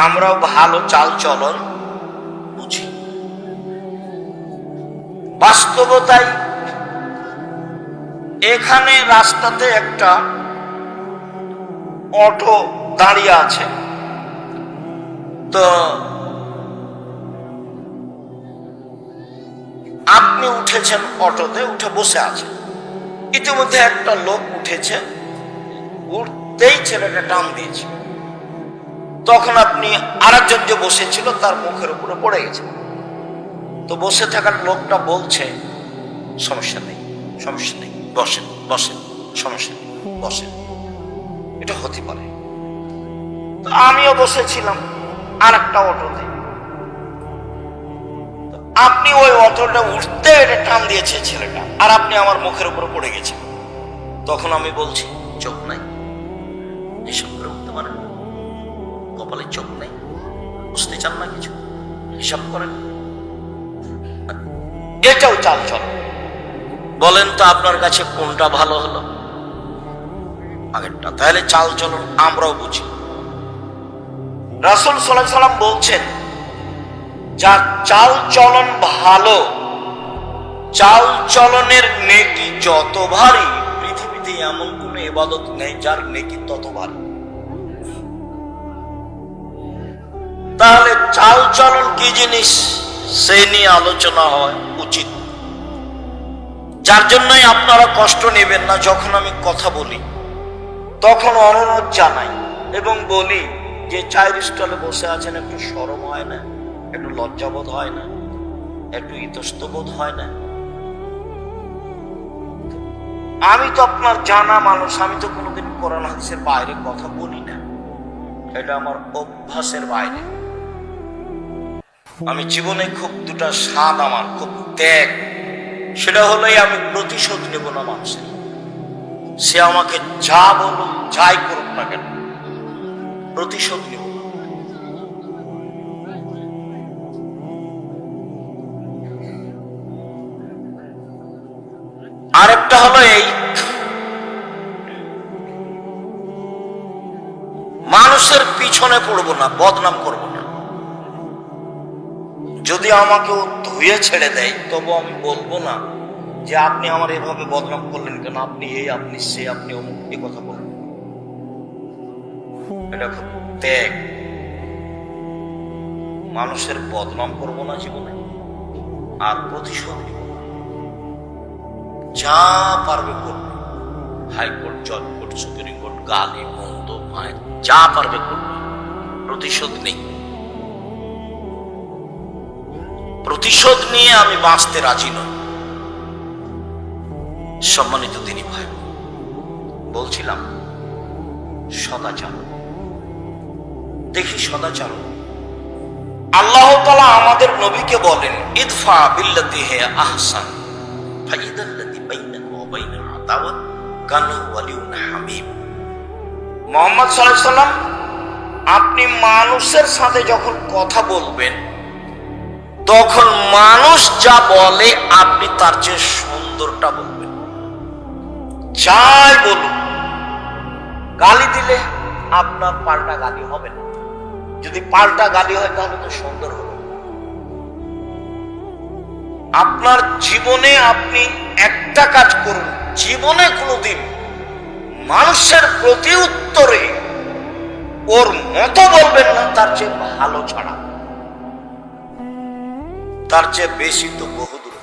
আমরাও ভালো চাল চলন বুঝি। বাস্তবতায় এখানে রাস্তাতে একটা অটো দাঁড়িয়ে আছে, তো আপনি উঠেছেন, অটোতে উঠে বসে আছেন, ইতিমধ্যে একটা লোক উঠেছে, উঠতেই ছেলেটা টান দিয়েছে, তখন আপনি আরেকজন যে বসেছিল তার মুখের উপরে পড়ে গেছে। তো বসে থাকার লোকটা বলছে সমস্যা নেই, সমস্যা নেই, বসেন বসেন, সমস্যা নেই, বসেন। এটা হতে পারে। তো আমিও বসেছিলাম আর একটা অটোতে, আপনি ওই অটোটা উঠতে এটা টান দিয়েছে ছেলেটা, আর আপনি আমার মুখের উপরে পড়ে গেছেন। তখন আমি বলছি চোখ নাই, এসব করে উঠতে পারেন, কপালে চোখ নেই, বুঝতে চান না কিছু, হিসাব করেন। এটাও চাল চল। বলেন তো আপনার কাছে কোনটা ভালো হলো? আগেরটা। তাহলে চাল চলন আমরাও বুঝি। রাসূল সাল্লাল্লাহু আলাইহি সাল্লাম বলছেন, যার চাল চলন ভালো, চাল চলনের নেকি যত ভারী, পৃথিবীতে এমন কোন ইবাদত নেই যার নেকি তত ভারী। তাহলে চাল চলন কি জিনিস সেই নিয়ে আলোচনা হয় উচিত। যার জন্যই আপনারা কষ্ট নেবেন না, যখন আমি কথা বলি তখন অনুরোধ জানাই এবং বলি যে চায়ের স্টলে বসে আছেন, একটু শরম হয় না, একটু লজ্জাবোধ হয় না, একটু ইতস্তবোধ হয় না? আমি তো আপনার জানা মানুষ, আমি তো কোনোদিন কোরআন হাদিসের বাইরে কথা বলি না, এটা আমার অভ্যাসের বাইরে। আমি জীবনে খুব দুটা স্বাদ, আমার খুব ত্যাগ, সেটা হলোই আমি প্রতিশোধ নেব না মানুষের। সে আমাকে যা বলুক, যাই করুক না কেন, প্রতিশোধ নেব। আরেকটা হলো এই, মানুষের পিছনে পড়বো না, বদনাম করব না। যদি আমাকে ও ধুয়ে ছেড়ে দেয় তবু আমি বলবো না যে আপনি আমার এভাবে বদনাম করলেন কেন, আপনি এই, আপনি সে, আপনি অমুক, এই কথা বলবেন। এটা খুব ত্যাগ। মানুষের বদনাম করবো না জীবনে, আর প্রতিশোধ নিব। যা পারবে করবে, হাইকোর্ট, জজ কোর্ট, সুপ্রিম কোর্ট, গালি মন্দ মায় যা পারবে করবে, প্রতিশোধ নেই। প্রতিশোধ নিয়ে আমি বাঁচতে রাজি নই। সম্মানিত দিনী ভাই, বলছিলাম সদাচার, দেখি সদাচার। আল্লাহ তাআলা আমাদের নবীকে বলেন, ইদফা বিল্লাতি হে আহসান ফাইদাল্লাযী বাইনাকা ওয়া বাইনাহু আদাওয়াত কান্নাহু ওয়ালিয়্যুন হামীম। মুহাম্মদ সাল্লাল্লাহু আলাইহি সাল্লাম, আপনি মানুষের সাথে যখন কথা বলবেন তখন মানুষ যা বলে আপনি তার চেয়ে সুন্দরটা বলবেন। যাই বলুন, গালি দিলে আপনার পাল্টা গালি হবে না, যদি পাল্টা গালি হয় তাহলে তো সুন্দর হবে। আপনার জীবনে আপনি একটা কাজ করুন, জীবনে কোনোদিন মানুষের প্রতি উত্তরে ওর মতো বলবেন না, তার চেয়ে ভালো ছাড়া, তার চেয়ে বেশি তো বহুদূর।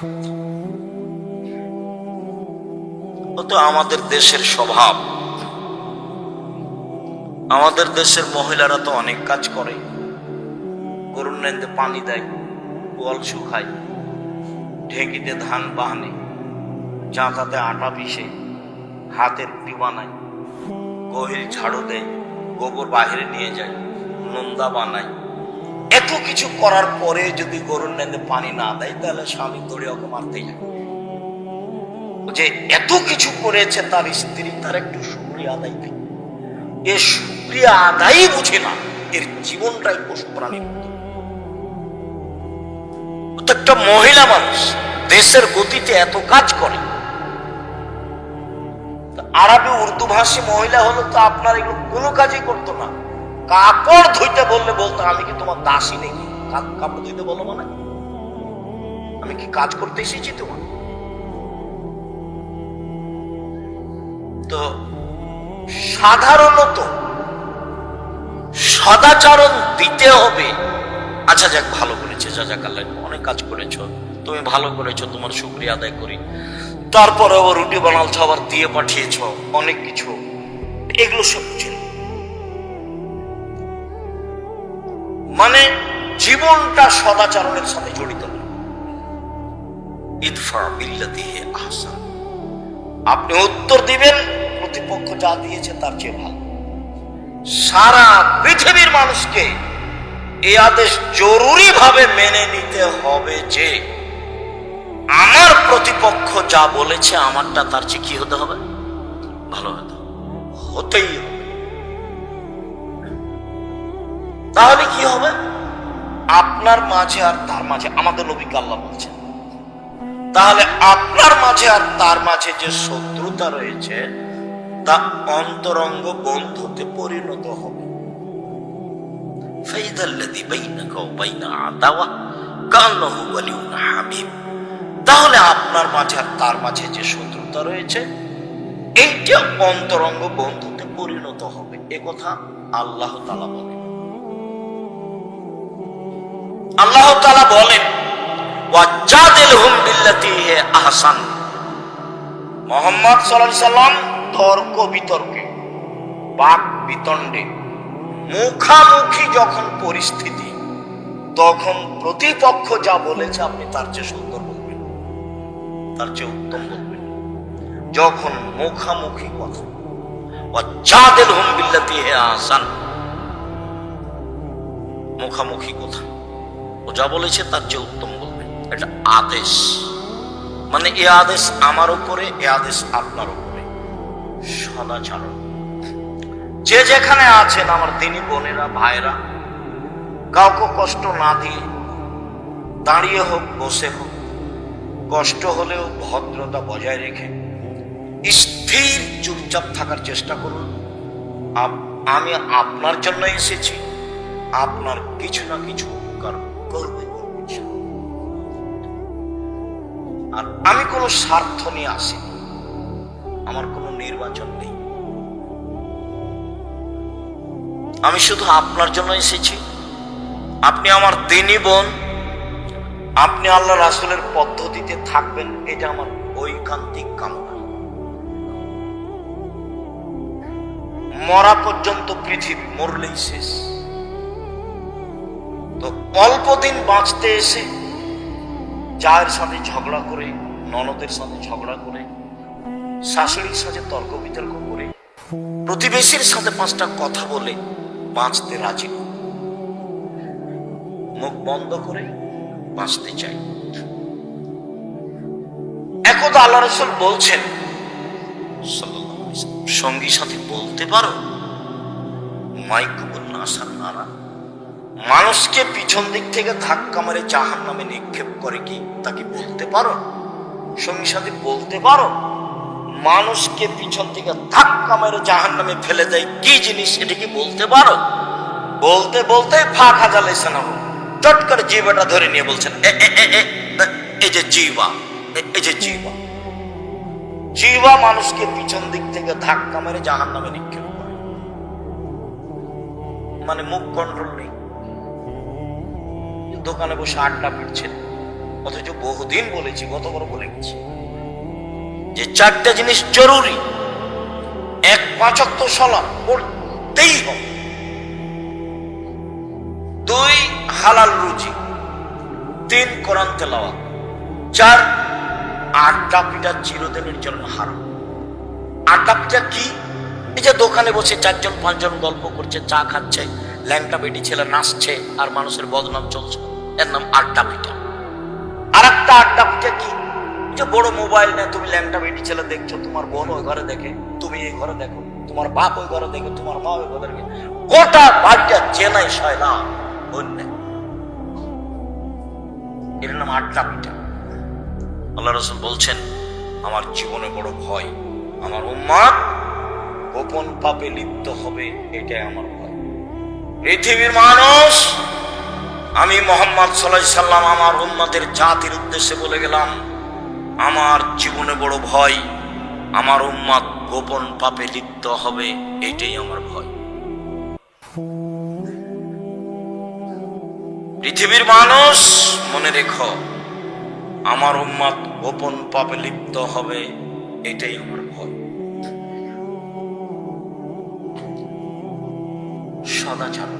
ও তো আমাদের দেশের স্বভাব। আমাদের দেশের মহিলারা তো অনেক কাজ করে, গরুর নেন্দে পানি দেয়, গোয়াল শুকায়, ঢেঁকিতে ধান বাহানে, চাঁতাতে আটা পিষে, হাতের রুটি বানায়, গহির ঝাড়ু দেয়, গোবর বাহিরে নিয়ে যায়, নোন্দা বানায়। এত কিছু করার পরে যদি গরুর নেন্দে পানি না দেয় তাহলে স্বামী ধরে ওকে মারতে যায়। যে এত কিছু করেছে তার স্ত্রী, তার একটু শুকরিয়া আদায় নেই। এ শুকরিয়া আদায়ই বুঝে না, এর জীবনটাই পশু প্রাণীর মতো। প্রত্যেকটা মহিলা মানুষ দেশের গতিতে এত কাজ করে। আরবি উর্দু ভাষী মহিলা হলো তো আপনার এগুলো কোনো কাজই করতো না, কাপড় ধুইতে বললে বলতো আমি কি তোমার দাসী নাকি? কাপড় ধুইতে বলো মানে আমি কি কাজ করতে এসেছি তোমার? তো সাধারণত সদাচরণ দিতে হবে। আচ্ছা যাক, ভালো করেছে, জাযাকাল্লাহ, অনেক কাজ করেছো, তুমি ভালো করেছো, তোমার শুকরিয়া আদায় করি। তারপরে ও রুটি বানালছো, আবার দিয়ে পাঠিয়েছ, অনেক কিছু, এগুলো সব ছিল। মানে জীবনটা সদাচরণের সাথে জড়িত না। ইদফা বিল্লাতি হি আহসান, আপনি উত্তর দিবেন প্রতিপক্ষ যা দিয়েছে তার চেয়ে ভালো। সারা পৃথিবীর মানুষকে এই আদেশ জরুরি ভাবে মেনে নিতে হবে যে আমার প্রতিপক্ষ যা বলেছে আমারটা তার চেয়ে কি হতে হবে? ভালো হতেই হবে। তাহলে কি হবে? আপনার মাঝে আর তার মাঝে, আমাদের নবীকে আল্লাহ বলছেন, তাহলে আপনার মাঝে আর তার মাঝে যে শত্রুতা রয়েছে তা অন্তরঙ্গ বন্ধুতে পরিণত হবে। তাহলে আপনার মাঝে আর তার মাঝে যে শত্রুতা রয়েছে এইটা অন্তরঙ্গ বন্ধুতে পরিণত হবে। এ কথা আল্লাহ তাআলা বলেন। আল্লাহ তাআলা বলেন ওয়াজাদিলহুম বিল্লাতি হি আহসান। মুহাম্মদ সাল্লাল্লাহু আলাইহি সাল্লাম তর্ক বিতর্কে, বাক বিতণ্ডে, মুখামুখি যখন পরিস্থিতি, তখন প্রতিপক্ষ যা বলেছে আপনি তার চেয়ে সুন্দর বলবেন, তার চেয়ে উত্তম বলবেন। যখন মুখামুখি কথা, ওয়াজাদিলহুম বিল্লাতি হি আহসান, মুখামুখি কথা, ও যা বলেছে তার চেয়ে উত্তম বলবেন। এটা আদেশ, মানে এ আদেশ আমার উপরে, এ আদেশ আপনার উপরে। সদাচরণ, যে যেখানে আছেন আমার দিনী বোনেরা, ভাইরা, কাউকে কষ্ট না দিয়ে, দাঁড়িয়ে হোক বসে হোক, কষ্ট হলেও ভদ্রতা বজায় রেখে স্থির চুপচাপ থাকার চেষ্টা করুন। আমি আপনার জন্য এসেছি, আপনার কিছু না কিছু উপকার করবে। আর আমি কোনো স্বার্থ নিয়ে আসিনি, আমার কোনো নির্বাচন নেই, আমি শুধু আপনার জন্য এসেছি। আপনি আমার দিনী বোন, আপনি আল্লাহ রাসূলের পদ্ধতিতে থাকবেন, এটা আমার ঐকান্তিক কামনা। মরা পর্যন্ত পৃথিবী, মরলেই শেষ। তো অল্প দিন বাঁচতে এসে জায়ের সাথে ঝগড়া করে, ননদের সাথে ঝগড়া করে, শাশুড়ির সাথে তর্ক বিতর্ক করে, প্রতিবেশীর সাথে 5টা কথা বলে বাঁচতে রাজি, মুখ বন্ধ করে বাঁচতে চাই। একদা আল্লাহ রাসূল বলছেন সাল্লাল্লাহু আলাইহি ওয়াসাল্লাম, সঙ্গী সাথে বলতে পারো মাইকুবুন নাসার নারা, মানুষকে পিছন দিক থেকে ধাক্কা মারে জাহান্নামে নিক্ষেপ করে কি, তাকে বলতে পারো? সঙ্গী সাথে বলতে পারো মানুষকে পিছন থেকে ধাক্কা মেরে জাহান্নামে ফেলে দেয় কি জিনিস, এটা কি বলতে পারো? বলতে বলতে ফাঁক হাজালাইছে না, চট করে জিহ্বাটা ধরে নিয়ে বলছেন এই যে জিহ্বা, এই যে জিহ্বা, জিহ্বা মানুষকে পিছন দিক থেকে ধাক্কা মেরে জাহান্নামে নিক্ষেপ করে। মানে মুখ কন্ট্রোল নেই, দোকানে বসে আড্ডা পিটছেন, অথচ বহুদিন বলেছি, গতবার বলে গেছি যে 4টা জিনিস জরুরি। 1 5 ওয়াক্ত সালাত পড়তেই হবে, 2 হালাল রুজি, 3 কোরআন তেলাওয়াত, 4 আড্ডা পিটা চিরদিনের জন্য হারাম। আড্ডা পিটা কি? এই যে দোকানে বসে 4 জন 5 জন গল্প করছে, চা খাচ্ছে, ল্যাংটা বেটি ছেলে নাচছে আর মানুষের বদনাম চলছে, এর নাম আড্ডা পিটা। আর একটা আড্ডা পিটা কি? যে বড় মোবাইল নেই, তুমি ল্যাংটা বেটি ছেলে দেখছো, তোমার বোন ওই ঘরে দেখে, তুমি এই ঘরে দেখো, তোমার বাপ ওই ঘরে দেখে, তোমার মা ওই ঘরে দেখে, গোটা বাড়িটা চেনাই শয়লা অন্য, এর নাম আড্ডা পিটা। আল্লাহ রাসূল বলছেন আমার জীবনে বড় ভয়, আমার উম্মত গোপন পাপে লিপ্ত হবে, এটাই আমার ভয়। পৃথিবীর মানুষ, আমি মুহাম্মদ সাল্লাল্লাহু আলাইহি সাল্লাম আমার উম্মতের জাতির উদ্দেশ্যে বলে গেলাম, আমার জীবনে বড় ভয়, আমার উম্মত গোপন পাপে লিপ্ত হবে, এটাই আমার ভয়। পৃথিবীর মানুষ মনে রেখো, আমার উম্মত গোপন পাপে লিপ্ত হবে, এটাই আমার ভয়। সদাচার।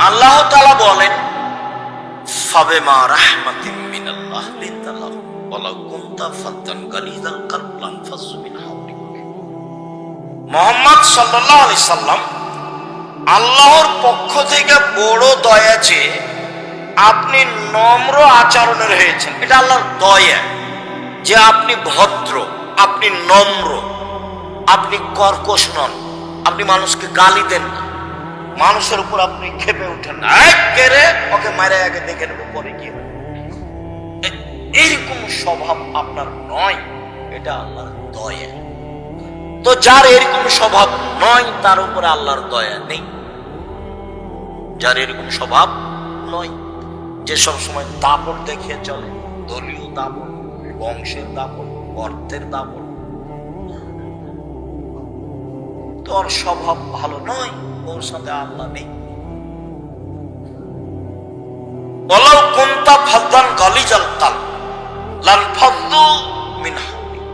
আল্লাহ তাআলা বলেন, ফাবিমা রাহমাতিন মিনাল্লাহ লিনতা লাহুম ওয়ালাউ কুনতা ফাদ্দান গালিযাল কলব লানফাযু মিন হাওলিক। মুহাম্মদ সাল্লাল্লাহু আলাইহি সাল্লাম আল্লাহর পক্ষ থেকে বড় দয়া যে আপনি নম্র আচরণের হয়েছেন, এটা আল্লাহর দয়া যে আপনি ভদ্র, আপনি নম্র, আপনি কর্কশ নন, আপনি মানুষকে গালি দেন না, মানুষের উপর আপনি ক্ষেপে উঠেন না, ওকে মারে আগে দেখে নেবো পরে কি এইরকম স্বভাব আপনার নয়, এটা আল্লাহর দয়া। তো যার এরকম স্বভাব নয় তার উপরে আল্লাহর দয়া নেই। যার এরকম স্বভাব নয়, যে সব সময় দাপট দেখিয়ে চলে, দলীয় দাপট, বংশের দাপট, অর্থের দাপট, তোর স্বভাব ভালো নয়, ওর সাথে আল্লাহ নেই। ওয়ালাউ কুনতা ফাদ্দান গালিজাল কলব লানফাযু মিন হাওলিক।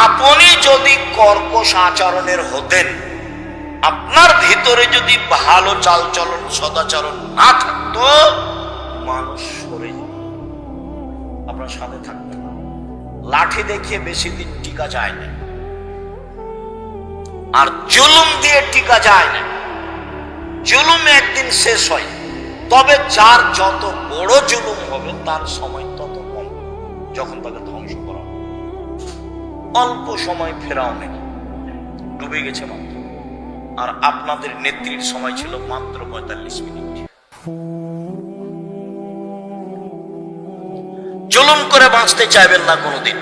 আপনি যদি কর্কশ আচরণের হতেন, আপনার ভিতরে যদি ভালো চালচলন সদাচরণ না থাকতো, মানুষ সরে যেত, আপনার সাথে থাকতো না। লাঠি দেখিয়ে বেশি দিন টিকা যায় না, আর জুলুম দিয়ে টিকা যায় না। জুলুম একদিন শেষ হয়, তবে যার যত বড় জুলুম হবে তার সময় তত কম, যখন তাকে ধ্বংস করা হবে। অল্প সময় ফেরাউন ডুবে গেছে মাত্র, আর আপনাদের নেত্রীর সময় ছিল মাত্র 45 মিনিট। জুলুম করে বাঁচতে চাইবেন না কোনোদিন,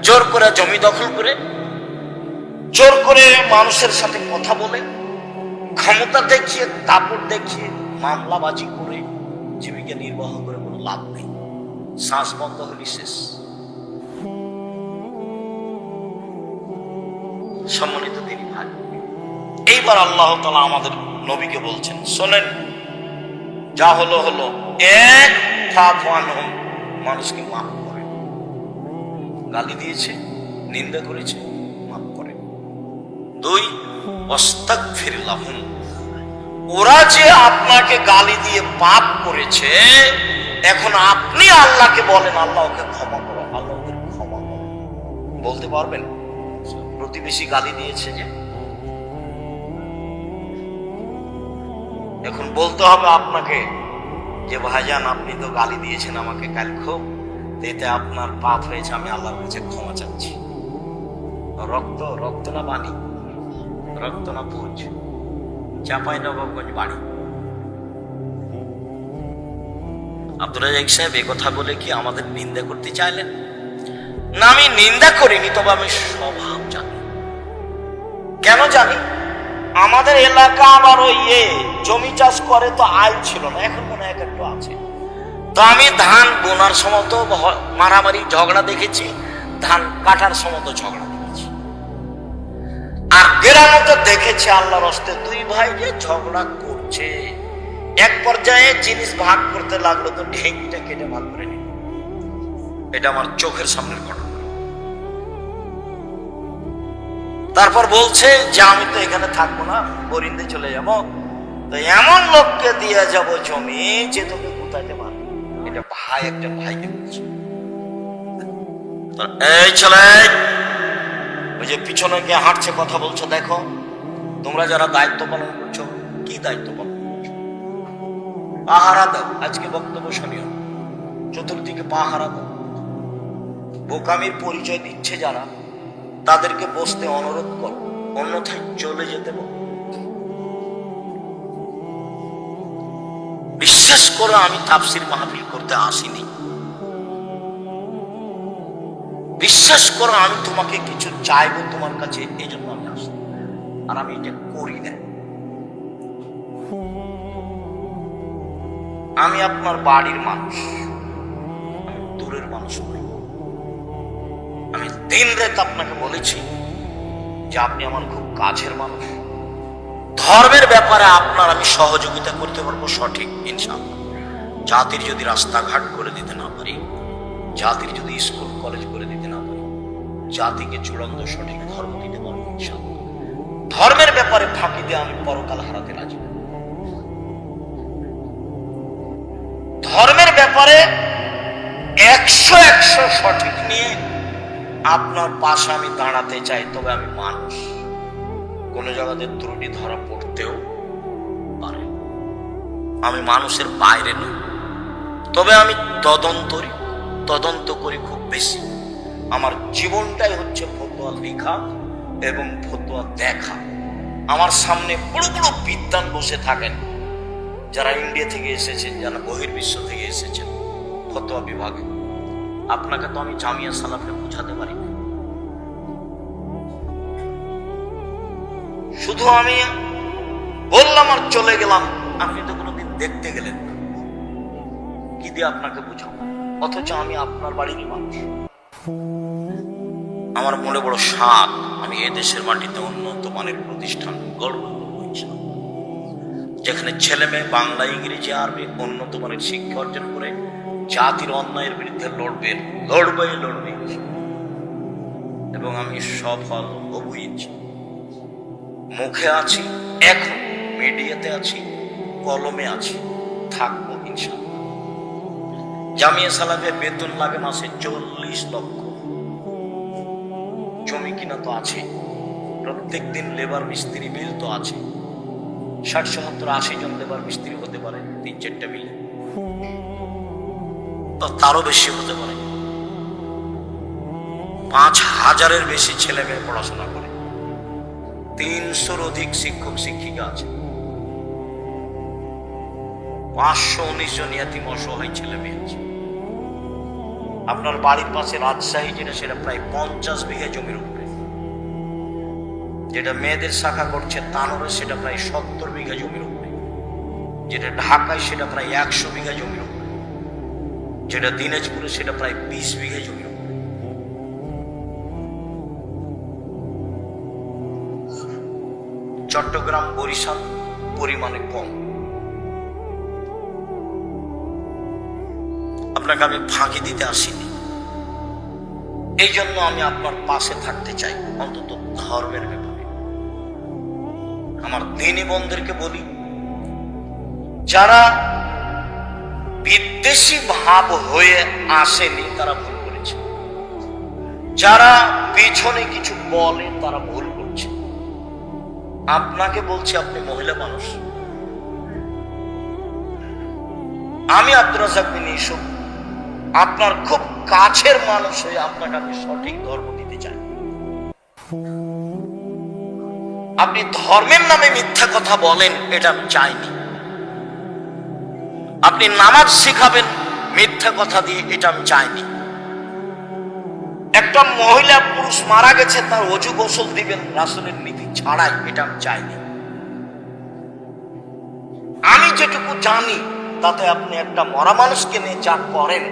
জোর করে জমি দখল করে, জোর করে মানুষের সাথে কথা বলে, ক্ষমতা দেখিয়ে, দাপট দেখিয়ে, মামলাবাজি করে জীবিকা নির্বাহ করে কোনো লাভ নেই। শ্বাস বন্ধ হলে শেষ। সম্মানিত দিনী ভাই, এইবার আল্লাহ তাআলা আমাদের নবীকে বলছেন, শোনেন, যা হলো হলো, এক ফাফু আনহুম, মানুষকে মাফ করে। গালি দিয়েছে, নিন্দা করেছে, মাফ করে। 2, ওয়াস্তাগফির লাহুম, ওরা যে আপনাকে গালি দিয়ে পাপ করেছে, এখন আপনি আল্লাহকে বলেন, আল্লাহ ওকে ক্ষমা করো, আল্লাহ ওদের ক্ষমা করো। বলতে পারবেন প্রতিবেশী গালি দিয়েছে যে, এখন বলতে হবে আপনাকে যে ভাইজান আপনি তো গালি দিয়েছেন আমাকে কাল, খুব এতে আপনার পাপ হয়েছে, আমি আল্লাহর কাছে ক্ষমা চাচ্ছি। রক্ত না বাণী, রক্ত না পুজ, চাঁপাইনবাবগঞ্জ বাড়ি। আব্দুল রাজ্জাক সাহেব এ কথা বলে কি আমাদের নিন্দা করতে চাইলেন? না, আমি নিন্দা করিনি, তবে আমি স্বভাব জানি। কেন জানি? আমাদের এলাকা আবার ওই জমি চাষ করে, তো আয় ছিল না, এখন মনে হয় একটু আছে। তো আমি ধান বোনার সময় তো মারামারি ঝগড়া দেখেছি, ধান কাটার সময় তো ঝগড়া দেখেছি, আর গ্রামে দেখেছি আল্লাহর হস্তে 2 ভাই যে ঝগড়া করছে। এক পর্যায়ে জিনিস ভাগ করতে লাগলো, তো ঢেঁকিটা কেটে ভাগ করে নিল। এটা আমার চোখের সামনের ঘটনা। তারপর বলছে যে আমি তো এখানে থাকবো না, বরিন্দে চলে যাব, তো এমন লোককে দিয়ে যাব জমি যে তোকে গুতাইতে পারবে। এটা ভাই একটা ভাইকে বলছে। এই ছেলে, ওই যে পিছনে গিয়ে হাঁটছে, কথা বলছো, দেখো তোমরা যারা দায়িত্ব পালন করছো, কি দায়িত্ব পালন করছো? পাহারা দাও। আজকে বক্তব্য শুনিও, চতুর্দিকে পাহারা দাও। বোকামির পরিচয় দিচ্ছে যারা, তাদেরকে বসতে অনুরোধ করো, অন্যথায় চলে যেতে বলো। বিশ্বাস করো, আমি তাফসীর মাহফিল করতে আসিনি। বিশ্বাস করো, আমি তোমাকে কিছু চাইবো তোমার কাছে, এই জন্য আমি আসি, আর আমি এটা করি না। আমি আপনার বাড়ির মানুষ, আমি দূরের মানুষ নই। আমি দিন রাত আপনাকে বলেছি যে আপনি আমার খুব কাছের মানুষ। ধর্মের ব্যাপারে আপনার আমি সহযোগিতা করতে পারবো, সঠিক ইনশাআল্লাহ। জাতির যদি রাস্তাঘাট করে দিতে না পারি, জাতির যদি স্কুল কলেজ করে দিতে না পারি, জাতিকে চূড়ান্ত সঠিক ধর্ম দিতে পারবো ইনশাআল্লাহ। ধর্মের ব্যাপারে ফাঁকি দিয়ে আমি পরকাল হারাতে রাজি। ধর্মের ব্যাপারে 100 সঠিক নিয়ে আপনার পাশে আমি দাঁড়াতে চাই। তবে আমি মানুষ, কোন জায়গাতে ত্রুটি ধরা পড়তেও পারে। আমি মানুষের বাইরে নই, তবে আমি তদন্ত করি খুব বেশি। আমার জীবনটাই হচ্ছে ফতোয়া লেখা এবং ফতোয়া দেখা। আমার সামনে বড় বড় বিদ্বান বসে থাকেন, যারা ইন্ডিয়া থেকে এসেছেন, যারা বহির্বিশ্ব থেকে এসেছেন ফতোয়া বিভাগে। আপনাকে তো আমি জামিয়া সালাফে বোঝাতে পারি না। শুধু আমি বললাম আর চলে গেলাম, আপনি তো কোনোদিন দেখতে গেলেন না, কি দিয়ে আপনাকে বুঝাবো? অথচ আমি আপনার বাড়িরই মানুষ। আমার মনে বড় সাধ, আমি এদেশের মাটিতে উন্নত মানের প্রতিষ্ঠান গড়ব, যেখানে ছেলে মেয়ে বাংলা, ইংরেজি, আরবি উন্নত মানের শিক্ষা অর্জন করে জাতির অন্যায়ের বিরুদ্ধে লড়বে। এবং আমি সফল হবইছি। মুখে আছি, এখন মিডিয়াতে আছি, কলমে আছি, থাকবো ইনশাআল্লাহ। জামিয়া সালাফে বেতন লাগে মাসে 40 লক্ষ। জমি কিনা তো আছে, প্রত্যেক দিন লেবার মিস্ত্রি বিল তো আছে। 60, 70, 80 জন লেবার মিস্ত্রি হতে পারে 3-4টা মিলে, তারও বেশি হতে পারে। 5000-এর বেশি ছেলে মেয়ে পড়াশোনা করে। 300-র অধিক শিক্ষক শিক্ষিকা আছে। 519 জন ইয়াতিম অসহায় ছেলে মেয়ে আছে। আপনার বাড়ির পাশে রাজশাহী, যেটা সেটা প্রায় 50 বিঘা জমির উপরে। যেটা মেয়েদের শাখা করছে তানোরে, সেটা প্রায় 70 বিঘা জমির উপরে। যেটা ঢাকায় সেটা প্রায় 100 বিঘা জমির উপরে। যেটা দিনাজপুরে সেটা প্রায় 20 বিঘা জমির উপরে। চট্টগ্রাম, বরিশাল পরিমাণে কম। আপনাকে আমি ফাঁকি দিতে আসিনি, এই জন্য আমি আপনার পাশে থাকতে চাই, অন্তত ধর্মের ব্যাপারে। আমার দিনী বোনদেরকে বলি, যারা বিদ্বেষী ভাব হয়ে আসেনি তারা ভুল করেছে, যারা পিছনে কিছু বলে তারা ভুল করছে। আপনাকে বলছি, আপনি মহিলা মানুষ, আমি আব্দুর রাজ্জাক বিন ইউসুফ আপনার খুব কাছের মানুষ হয়ে আপনাকে আমি সঠিক ধর্ম দিতে চাই। আপনি ধর্মের নামে মিথ্যা কথা বলেন, এটা আমি চাইনি। আপনি নামাজ শিখাবেন মিথ্যা কথা দিয়ে, এটা আমি চাইনি। একটা মহিলা পুরুষ মারা গেছে, তার ওযু গোসল দিবেন রাসূলের নীতি ছাড়াই, এটা আমি চাইনি। আমি যেটুকু জানি তাতে আপনি একটা মরা মানুষকে নিয়ে যা করেন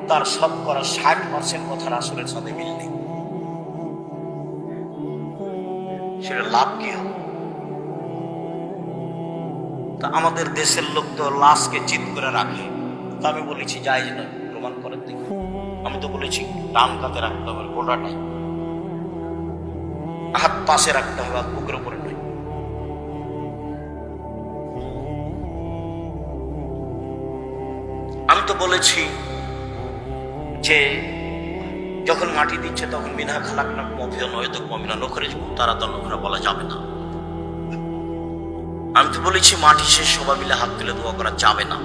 তার সব করা 60% কথা রাসূলের সাথে মিল নেই। সেটা লাভ কি হবে? তা আমাদের দেশের লোক তো লাশকে চিৎ করে রাখে। তা আমি বলেছি জায়েজ নয়, প্রমাণ করেন দেখি। আমি তো বলেছি ডান কাতে রাখতে হবে গোটাটাই, হাত পাশে রাখতে হবে, হাত বুকের উপরে নয়। আমি তো বলেছি যে যখন মাটি দিচ্ছে তখন মিনা খালাকনা মফিয়া নয় তো কমিনা নখরে তারা তো নখরা বলা যাবে না। আমি তো বলেছি মাটি শেষ সবাই মিলে হাত তুলে দোয়া করা যাবে না।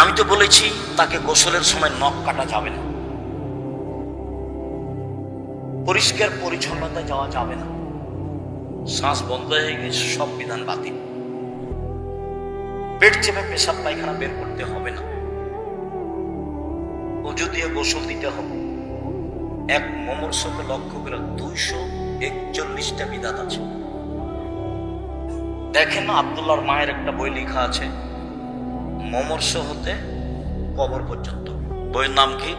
আমি তো বলেছি তাকে গোসলের সময় নখ কাটা যাবে না, পরিষ্কার পরিচ্ছন্নতা যাওয়া যাবে না, শ্বাস বন্ধ হয়ে গেছে সব বিধান বাতিল, পেট চেপে পেশাব পায়খানা বের করতে হবে না, ওযু দিয়ে গোসল দিতে হবে। এক মমর্ষকে লক্ষ্য করে 241টা বিধান আছে। দেখেন না, আব্দুল্লাহর মায়ের একটা বই লেখা আছে, মমর্ষ হতে কবর পর্যন্ত। বইয়ের নাম কি?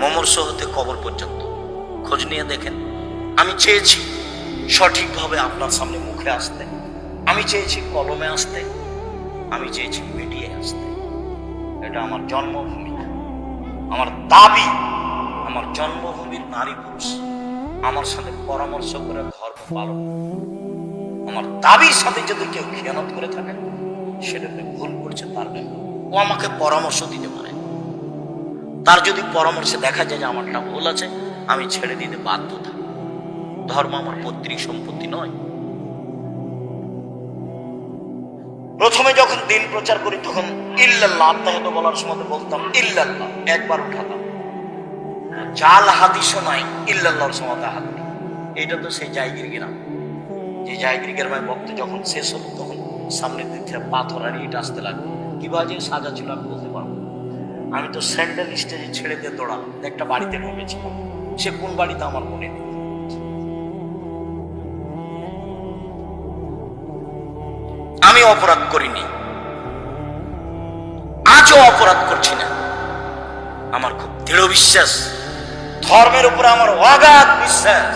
মমর্ষ হতে কবর পর্যন্ত। খোঁজ নিয়ে দেখেন। আমি চেয়েছি সঠিকভাবে আপনার সামনে মুখে আসতে, আমি চেয়েছি কলমে আসতে, আমি চেয়েছি মিডিয়ায় আসতে। এটা আমার জন্মভূমি, আমার দাবি। আমার জন্মভূমির নারী পুরুষ আমার সাথে পরামর্শ করে ধর্ম পালন। আমার দাবির সাথে যদি কেউ খেয়ানত করে থাকে সেটাতে ভুল করছে, তার ও আমাকে পরামর্শ দিতে পারে। তার যদি পরামর্শে দেখা যায় যে আমারটা ভুল আছে, আমি ছেড়ে দিতে বাধ্য থাকি। ধর্ম আমার পৈতৃক সম্পত্তি নয়। প্রথমে যখন দিন প্রচার করি তখন ইল্লাল্লাহ আত্মাহত বলার সময় বলতাম ইল্লাল্লাহ, একবার উঠাতাম। জাল হাদিসও নাই, ইল্লাল্লাহর সময় হাত। এটা তো সেই জায়গির গ্রাম, যে জায়গির গ্রামের বক্ত যখন শেষ হলো তখন সামনের দিক থেকে পাথর আর ইট আসতে লাগলো। কিভাবে যে সাজা ছিল আমি বলতে পারবো। আমি তো স্যান্ডেল স্টেজে ছেড়ে দিয়ে দৌড়ালাম, একটা বাড়িতে ঢুকেছিলাম। সে কোন বাড়িতে আমার মনে নেই। আমি অপরাধ করিনি, আজও অপরাধ করছি না। আমার খুব দৃঢ় বিশ্বাস, ধর্মের উপরে আমার অগাধ বিশ্বাস।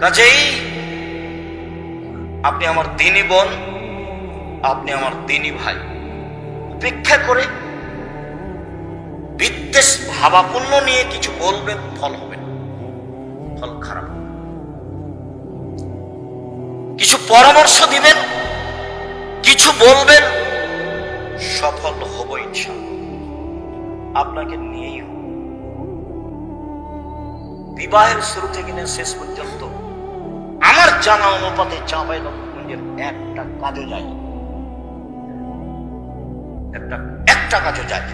কাজেই আপনি আমার দিনী বোন, আপনি আমার দিনী ভাই। উপেক্ষা করে বিদ্বেষ ভাবাপন্ন নিয়ে কিছু বলবেন, ফল হবে না, ফল খারাপ। কিছু পরামর্শ দিবেন, কিছু বলবেন, সফল হব ইনশাআল্লাহ। আপনাকে নিয়েই হোক। বিবাহের শুরু থেকে নিয়ে শেষ পর্যন্ত আমার জানা অনুপাতে চাঁপাইনবাবগঞ্জের একটা কাজও যায়, একটা কাজও যায়।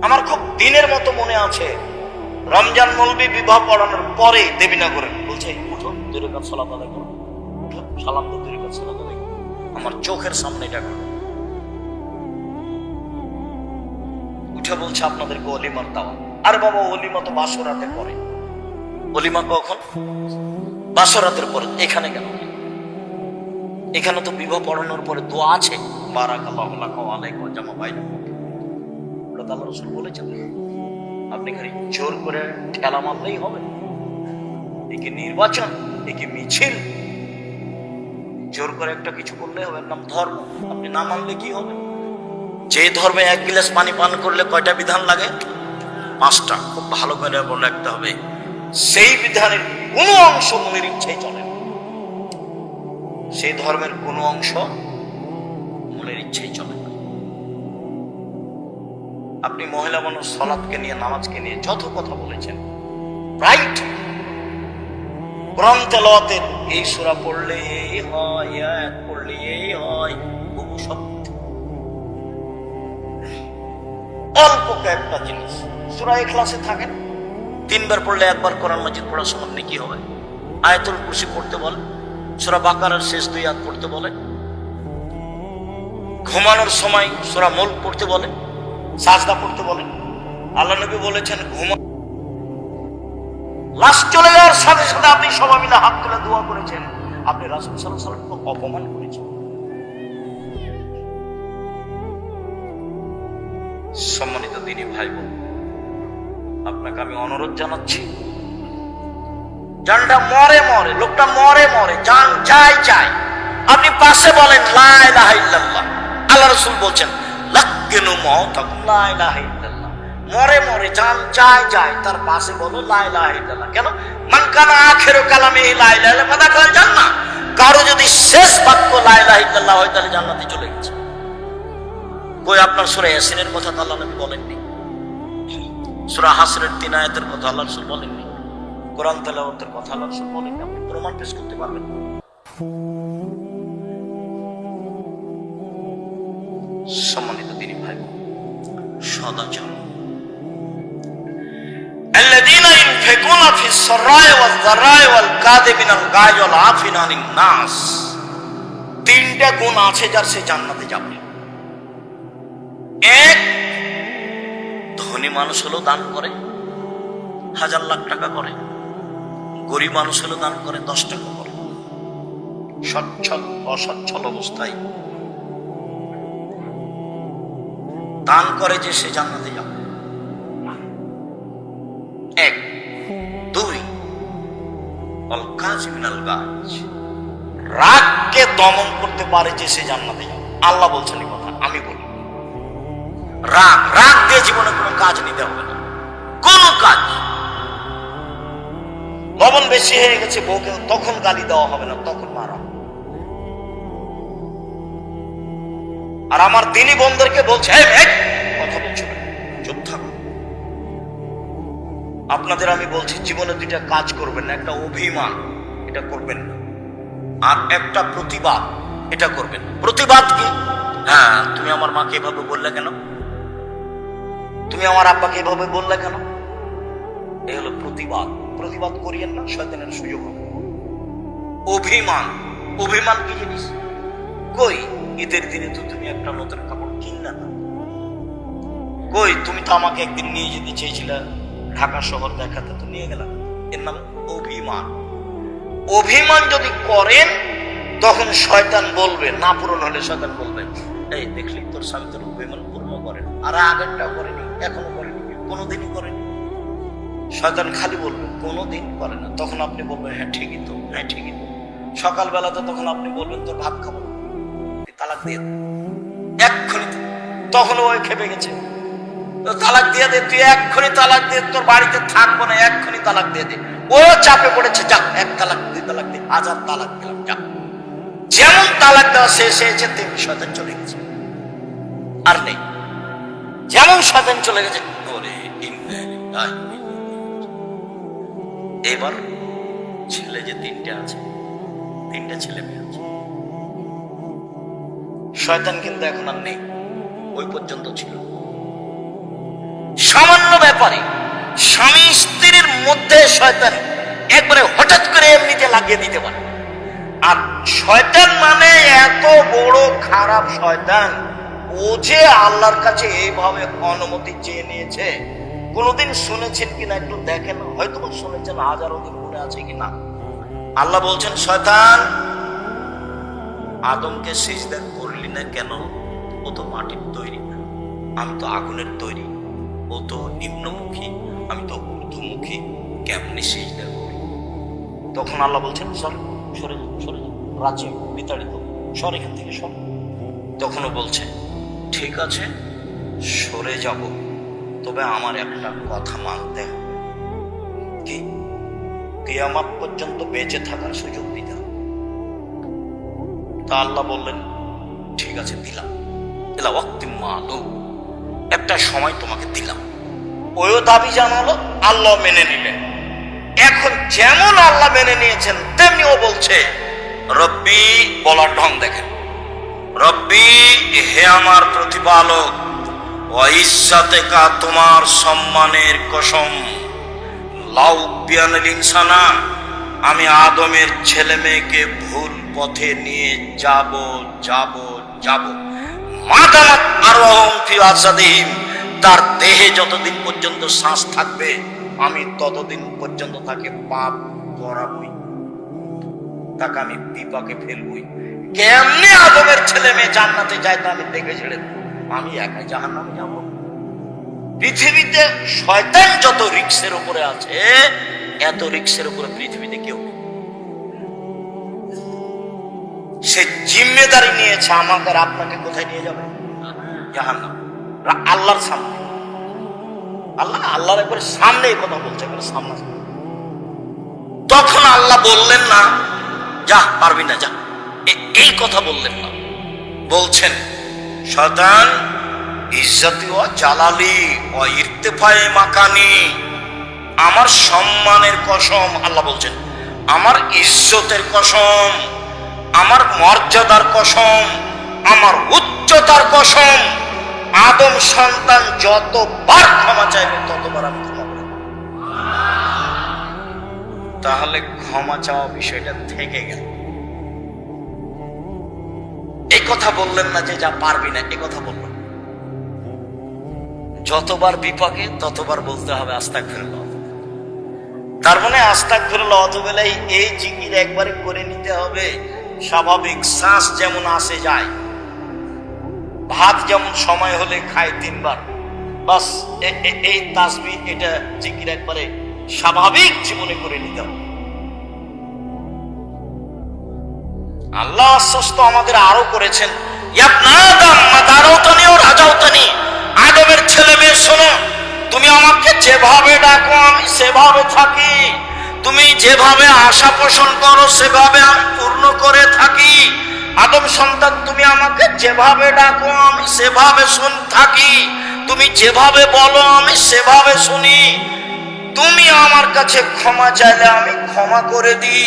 আমার খুব দিনের মতো মনে আছে, রমজান মৌলবী বিবাহ পড়ানোর পরে দেবীনগরে বলছে উঠো, দুই রাকাত সালাত আদায় করো, উঠো সালাম দে, দুই রাকাত সালাত আদায় করো। আমার চোখের সামনে এটা উঠে বলছে আপনাদেরকে অলিমার দাওয়াত। আরে বাবা, অলিমা তো বাসরাতে পরে। অলিমা কখন? বাসরাতের পরে। এখানে কেন? এখানে তো বিবাহ পড়ানোর পরে দোয়া আছে, বারাকাল্লাহু লাকা ওয়া আলাইকা ওয়া জামা বাইনাকুম। ওটা তো আল্লাহ রাসূল বলেছেন। আপনি খালি জোর করে ঠেলা মারলেই হবে? একে নির্বাচন, একে মিছিল, জোর করে একটা কিছু করলে হবে? নাম ধর্ম। আপনি না মানলে কি হবে? যে ধর্মে এক গ্লাস পানি পান করলে কয়টা বিধান লাগে? 5টা। খুব ভালো করে বলে রাখতে হবে। সেই বিধানের কোনো অংশ মনের ইচ্ছাই চলে না। সেই ধর্মের কোনো অংশ মনের ইচ্ছাই চলে না। আপনি মহিলা মানুষ সালাতকে নিয়ে, নামাজকে নিয়ে যত কথা বলেছেন, রাইট। কোরআন তেলাওয়াতের এই সূরা পড়লে এই হয়, আয়াত পড়লে এই হয়, বহু শব্দ। অল্প কয়েকটা জিনিস সূরা ইখলাসে থাকেন, 3 বার পড়লে 1 বার কোরআন মাজিদ পড়ার সমান নেকি হবে। আয়াতুল কুরসি পড়তে বলে, সূরা বাকারার শেষ 2 আয়াত পড়তে বলে, ঘুমানোর সময় সূরা মুলক পড়তে বলে, সাজদা পড়তে বলে। আল্লাহ নবী বলেছেন ঘুমা, লাশ চলে যাওয়ার সাথে সাথে আপনি সবাই মিলে হাত তুলে দোয়া করেছেন, আপনি রাসূল সাল্লাল্লাহু আলাইহি ওয়াসাল্লামকে অপমান করেছেন। সম্মানিত দিনী ভাই বোন, আপনাকে আমি অনুরোধ জানাচ্ছি, জানটা মরে মরে, লোকটা মরে মরে, জান চাই চাই, আপনি পাশে বলেন লা ইলাহা ইল্লাল্লাহ। আল্লাহ রাসূল বলছেন লাক্কিনু মাউতাকুম লা ইলাহা ইল্লাল্লাহ। মরে মরে জান চাই চাই, তার পাশে বলো লা ইলাহা ইল্লাল্লাহ। কেন? মান কানা আখিরু কালামিহি লা ইলাহা ইল্লাল্লাহ ফাদাখালাল জান্নাহ। কারো যদি শেষ বাক্য লা ইলাহা ইল্লাল্লাহ হয় তাহলে জান্নাতে চলে গেছে। কই আপনার সূরা ইয়াসিনের কথা তো আল্লাহ নবী বলেননি, সূরা হাসরের 3 আয়াতের কথা আল্লাহ রাসূল বলেননি, কোরআন তেলাওয়াতের কথা আল্লাহ রাসূল বলেননি। আপনি প্রমাণ পেশ করতে পারবেন? সম্মানিত দিনী ভাই, সদাচরণ, আল্লাযীনা ইউনফিকুনা ফিস সাররা'i ওয়াজ যাররা'i ওয়াল কাযিমিনাল গায়জ ওয়াল আফিনা আনিন নাস। 3টা গুণ আছে যার সে জান্নাতে যাবে। 1, ধনী মানুষ হলো দান করে, 1000 লাখ টাকা করে। গরিব মানুষ হলো দান করে, 10 টাকা করে। সচ্ছল অসচ্ছল অবস্থায় দান করে যে সে জান্নাতে যাবে। এক। দুই, রাগকে দমন করতে পারে যে সে জান্নাতে যাবে। আল্লাহ বলছেন এই কথা, আমি বলি। রাগ দিয়ে জীবনে কোনো কাজ নিতে হবে না, কোনো কাজ। লবণ বেশি হয়ে গেছে বউকে, তখন গালি দেওয়া হবে না, তখন মারা। আর আমার দিনী বন্ধুদেরকে বলছে কথা বলছো না, চুপ থাকো। আপনাদের আমি বলছি, জীবনে দুইটা কাজ করবেন না। একটা অভিমান, এটা করবেন না। আর একটা প্রতিবাদ, এটা করবেন। প্রতিবাদ কি? হ্যাঁ, তুমি আমার মাকে এভাবে বললে কেন, তুমি আমার আব্বাকে এভাবে বললে কেন, এই হলো প্রতিবাদ। প্রতিবাদ করিয়েন না, শয়তানের সুযোগ হবে। অভিমান, অভিমান কি জিনিস? কই ঈদের দিনে তো তুমি একটা নতুন কাপড় কিনলে না, কই তুমি তো আমাকে একদিন নিয়ে যেতে চেয়েছিলে ঢাকা শহর দেখাতে, তো নিয়ে গেলাম। এর নাম অভিমান। অভিমান যদি করেন তখন শয়তান বলবে, না পূরণ হলে শয়তান বলবে, এই দেখলি তোর স্বামী তোর অভিমান পূর্ণ করেন। আর আগেরটাও করেনি, এখনো করেনি, কোনোদিনই করেনি। শয়তান খালি বলবে কোনোদিন করে না। তখন আপনি বলবেন হ্যাঁ ঠিকই তো, হ্যাঁ ঠিকই তো। সকালবেলাতে তখন আপনি বলবেন তোর ভাত খাবো, তালাক দিয়ে এক্ষুনি। তখন ওই খেপে গেছে, তালাক দিয়ে দে, তুই এক্ষুনি তালাক দিয়ে, তোর বাড়িতে থাকবো না, এক্ষুনি তালাক দিয়ে দে। ও চাপে পড়েছে, যা এক তালাক, দুই তালাক দিয়ে, হাজার তালাক দিলাম, যা। যেমন তালাক দেওয়া শেষ হয়েছে তেমনি শয়তান চলে গেছে, আর নেই। যেমন শয়তান চলে গেছে, এবার ছেলে যে তিনটে আছে, তিনটে ছেলে মেয়ে আছে। শয়তান কিন্তু এখন আর নেই, ওই পর্যন্ত ছিল। সামান্য ব্যাপারে স্বামী স্ত্রীর মধ্যে শয়তান একবারে হঠাৎ করে এমনিতে লাগিয়ে দিতে পারে। আর শয়তান মানে এত বড় খারাপ শয়তান, ও যে আল্লাহর কাছে এইভাবে অনুমতি চেয়ে নিয়েছে। কোনোদিন শুনেছেন কিনা একটু দেখেন, হয়তো শুনেছেন, হাজারো দিন মনে আছে কিনা। আল্লাহ বলছেন, শয়তান আদমকে সিজদা করলি না কেন? ও তো মাটির তৈরি না, আমি তো আগুনের তৈরি। ও তো নিম্নমুখী, আমি তো ঊর্ধ্বমুখী, কেমনি সিজদা করি? তখন আল্লাহ বলছেন, সরে সরে সরে, রাজ্যে বিতাড়িত, সর এখান থেকে, সর। তখনও বলছে, ঠিক আছে সরে যাব, তবে আমার একটা কথা মানতে হবে। কি? কিয়ামত পর্যন্ত বেঁচে থাকার সুযোগ দিতে হবে। তা আল্লাহ বললেন, ঠিক আছে দিলাম, একটা সময় তোমাকে দিলাম। ওই দাবি জানালো, আল্লাহ মেনে নিলেন। এখন যেমন আল্লাহ মেনে নিয়েছেন তেমনি ও বলছে রব্বি, বলার ঢং দেখেন, রব্বি হে আমার প্রতিপালক, ওয়াইজ্জাতিকা তোমার সম্মানের কসম, লাউ বিয়ানাল ইনসানা, আমি আদমের ছেলে মেয়েকে ভুল পথে নিয়ে যাব যাব যাব, মাদামাত আরওয়াহুম ফি আজাদিহিম, তার দেহে যতদিন পর্যন্ত শ্বাস থাকবে আমি ততদিন পর্যন্ত তাকে পাপ করাবই, তাকে আমি বিপাকে ফেলবই। কেমনে আদমের ছেলে মেয়ে জান্নাতে যায় তা আমি দেখে ছেড়ে দেব, আমি একাই জাহান্নামে যাব। পৃথিবীতে শয়তান যত রিক্সের উপরে আছে, এত রিক্সের উপরে পৃথিবীতে কেউ নেই। সে জিম্মেদারি নিয়েছে আমাকে আর আপনাকে কোথায় নিয়ে যাবে? জাহান্নাম, আল্লাহর সামনে। আল্লাহর একবার সামনে এই কথা বলছে, সামনে। তখন আল্লাহ বললেন না যা পারবি না যা, এই কথা বললেন না। বলছেন শয়তান ইজ্জতি ও জালালি ও ইরতিফায়ে মাকানি, আমার সম্মানের কসম, আল্লাহ বলছেন আমার ইজ্জতের কসম, আমার মর্যাদার কসম, আমার উচ্চতার কসম, আদম সন্তান যতবার ক্ষমা চাইবে ততবার আমি ক্ষমা করব। তাহলে ক্ষমা চাওয়া বিষয়টা থেকে গেল। এই কথা বললেন না যে যা পারবি না, এই কথা বললেন। যতবার বিপাকে ততবার বলতে হবে আস্তাগফিরুল্লাহ। তার মানে আস্তাগফিরুল্লাহ অতবেলায় এই জিকির একবারে করে নিতে হবে, স্বাভাবিক শ্বাস যেমন আসে যায়, ভাত যেমন সময় হলে খায় 3 বার, বাস এই তাসবিহ এটা জিকির একবারে স্বাভাবিক জীবনে করে নিতাম। আল্লাহ আশ্বস্ত আমাদের আরো করেছেন, আদমের ছেলে মেয়ে শোনো, তুমি আমাকে যেভাবে ডাকো আমি সেভাবে থাকি, তুমি যেভাবে আশা পোষণ করো সেভাবে আমি পূর্ণ করে থাকি। আদম সন্তান, তুমি আমাকে যেভাবে ডাকো আমি সেভাবে থাকি, তুমি যেভাবে বলো আমি সেভাবে শুনি, তুমি আমার কাছে ক্ষমা চাইলে আমি ক্ষমা করে দিই।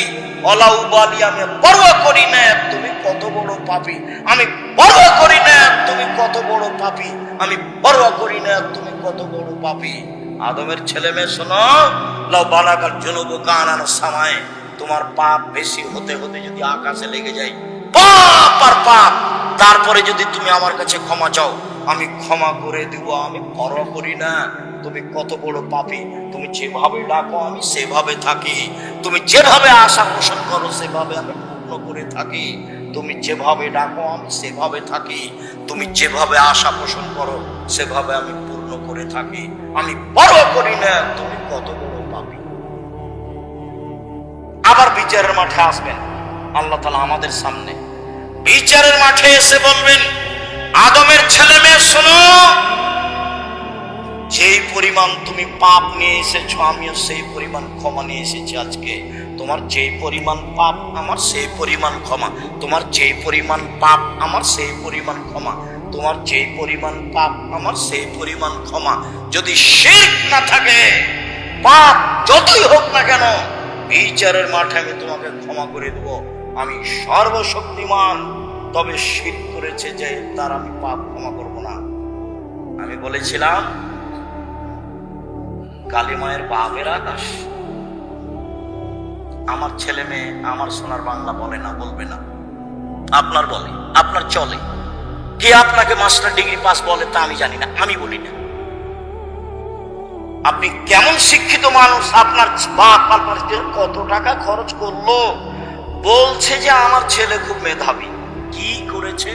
অলাউবালি, আমি পরোয়া করি না তুমি কত বড় পাপী, আমি পরোয়া করি না তুমি কত বড় পাপী, আমি পরোয়া করি না তুমি কত বড় পাপী। আদমের ছেলে মেয়ে শোনো, লাউ বালাগাল জুনুবু কানান সামায়ে, তোমার পাপ বেশি হতে হতে যদি আকাশে লেগে যায়, পাপ আর পাপ, তারপরে যদি তুমি আমার কাছে ক্ষমা চাও আমি ক্ষমা করে দিব, আমি পরোয়া করি না তুমি কত বড় পাপী। তুমি যেভাবে ডাকো আমি সেভাবে থাকি, তুমি যেভাবে আশা পোষণ করো সেভাবে আমি পূর্ণ করে থাকি, তুমি যেভাবে ডাকো আমি সেভাবে থাকি, তুমি যেভাবে আশা পোষণ করো সেভাবে আমি পূর্ণ করে থাকি, আমি পরোয়া করি না তুমি কত বড় পাপী। আবার বিচারের মাঠে আসবেন আল্লাহ তাআলা আমাদের সামনে, বিচারের মাঠে এসে বলবেন, আদমের ছেলে মেয়ে শোনো, যেই পরিমাণ তুমি পাপ নিয়ে এসেছো আমিও সেই পরিমাণ ক্ষমা নিয়ে এসেছি আজকে। তোমার যেই পরিমাণ পাপ আমার সেই পরিমাণ ক্ষমা, তোমার যেই পরিমাণ পাপ আমার সেই পরিমাণ ক্ষমা, তোমার যেই পরিমাণ পাপ আমার সেই পরিমাণ ক্ষমা। যদি শিরক না থাকে, পাপ যতই হোক না কেন, বিচারের মাঠে আমি তোমাকে ক্ষমা করে দেব। আমি সর্বশক্তিমান, তবে শিরক করেছে যে তার আমি পাপ ক্ষমা করব না। আমি বলেছিলাম কালিমায়ের বাপের আকাশ, আমার ছেলে মেয়ে আমার সোনার বাংলা বলে না, বলবে না, আপনার বলে, আপনার চলে, কে আপনাকে মাস্টার ডিগ্রি পাস বলে তা আমি জানি না, আমি বলি না। আপনি কেমন শিক্ষিত মানুষ, আপনার বাপ আপনার কত টাকা খরচ করলো, বলছে যে আমার ছেলে খুব মেধাবী। কি করেছে?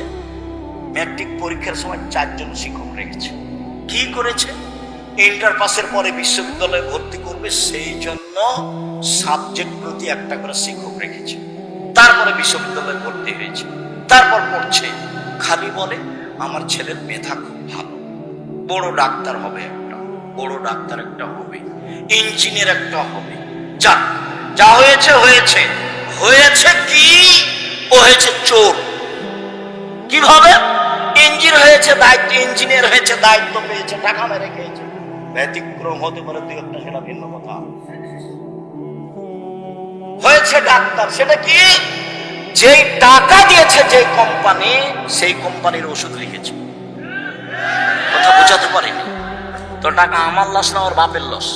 ম্যাট্রিক পরীক্ষার সময় 4 জন শিক্ষক রেখেছে। কি করেছে? ইন্টার পাসের পরে বিশ্ববিদ্যালয়ে ভর্তি করবে সেই জন্য সাবজেক্ট প্রতি একটা করে শিক্ষক রেখেছে, তারপরে বিশ্ববিদ্যালয়ে ভর্তি হয়েছে, তারপর পড়ছে। খালি বলে আমার ছেলের মেধা খুব ভালো, বড় ডাক্তার হবে, একটা বড় ডাক্তার একটা হবে, ইঞ্জিনিয়ার একটা হবে। যা যা হয়েছে হয়েছে, হয়েছে কি? ও হয়েছে চোর। কিভাবে? ইঞ্জিনিয়ার হয়েছে দায়িত্ব, ইঞ্জিনিয়ার হয়েছে দায়িত্ব পেয়েছে, টাকা মেরে খেয়েছে। ব্যতিক্রম হতে পারে দুই একটা, সেটা ভিন্ন কথা। হয়েছে ডাক্তার, সেটা কি? যেই টাকা দিয়েছে যে কোম্পানি, সেই কোম্পানির ওষুধ লিখেছে। কথা বোঝাতে পারিনি তো? টাকা আমার লস না, ওর বাপের লস,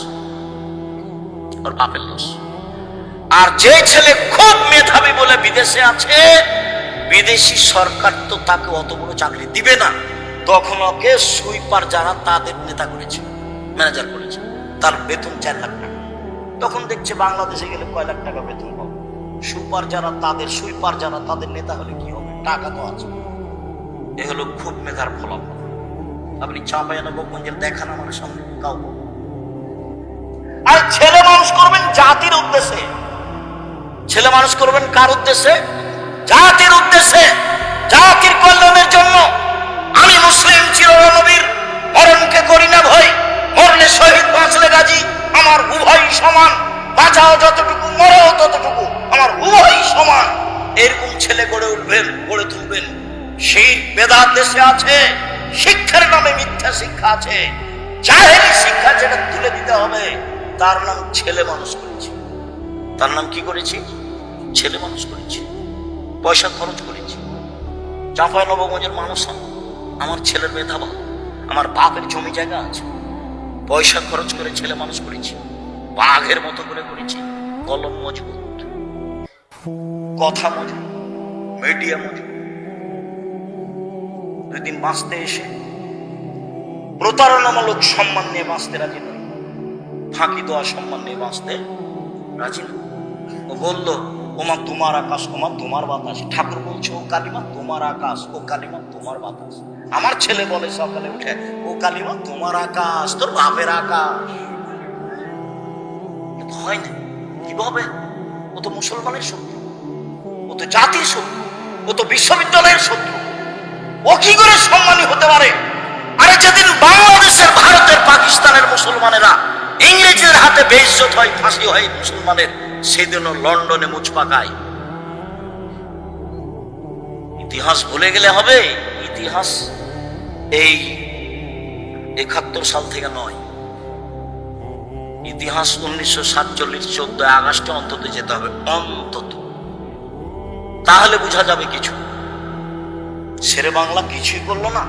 ওর বাপের লস। আর যে ছেলে খুব মেধাবী বলে বিদেশে আছে, বিদেশি সরকার তো তাকে অত বড় চাকরি দিবে না, তখন ওকে সুইপার যারা তাদের নেতা করেছে, ম্যানেজার করেছে, তার বেতন 4 লাখ টাকা। তখন দেখছে বাংলাদেশে গেলে কয় লাখ টাকা বেতন পাবো, সুইপার যারা তাদের নেতা হলে কি হবে, টাকা তো আছে। এ হলো খুব মেধার ফলাফল। আপনি চাঁপাইনবাবগঞ্জের দেখান আমার সামনে কাউকে। আর ছেলে মানুষ করবেন জাতির উদ্দেশ্যে, ছেলে মানুষ করবেন কার উদ্দেশ্যে? জাতির উদ্দেশ্যে, জাতির কল্যাণের জন্য। আমি মুসলিম চিরনবীর মরণকে করি না ভয়, মরলে শহীদ বাঁচলে গাজী, আমার উভয় সমান, বাঁচাও যতটুকু মরও ততটুকু, আমার উভয় সমান। এরকম ছেলে গড়ে উঠবেন, গড়ে তুলবেন। সেই বেদাত দেশে আছে, শিক্ষার নামে মিথ্যা শিক্ষা আছে, জাহেলি শিক্ষা, যেটা তুলে দিতে হবে। তার নাম ছেলে মানুষ করেছি, তার নাম কি করেছি? ছেলে মানুষ করেছি, পয়সা খরচ করেছি। চাঁপাইনবাবগঞ্জের মানুষ, আমার ছেলের মেধা ভালো, আমার বাপের জমি জায়গা আছে, পয়সা খরচ করে ছেলে মানুষ করেছি, বাঘের মতো করে করেছি। কলম মজবুত, কথা মজবুত, মিডিয়া মজবুত। 2 দিন বাঁচতে এসে প্রতারণামূলক সম্মান নিয়ে বাঁচতে রাজি নয়, ফাঁকি দেওয়া সম্মান নিয়ে বাঁচতে রাজি নয়। ও বলল ওমা তোমার আকাশ, ওমা তোমার বাতাস। ঠাকুর বলছে ও কালিমা তোমার আকাশ, ও কালিমা তোমার বাতাস। আমার ছেলে বলে সকালে উঠে, ও কালিমা তোমার আকাশ, তোর বাপের আকাশ। হয় না, কিভাবে? ও তো মুসলমানের শত্রু, ও তো জাতির শত্রু, ও তো বিশ্ববিদ্যালয়ের শত্রু। ও কি করে সম্মানী হতে পারে? আরে যেদিন বাংলাদেশের, ভারতের, পাকিস্তানের মুসলমানেরা ইংরেজের হাতে বেইজ্জত হয়, ফাঁসি হয় মুসলমানের, সেদিনও লন্ডনে মুচ পাকায়। ইতিহাস ভুলে গেলে হবে? ইতিহাস এই 71 সাল থেকে নয়, ইতিহাস 1947 14 আগস্টে অন্তত যেতে হবে, অন্তত। তাহলে বোঝা যাবে কিছু। শেরে বাংলা কিছুই করলো না।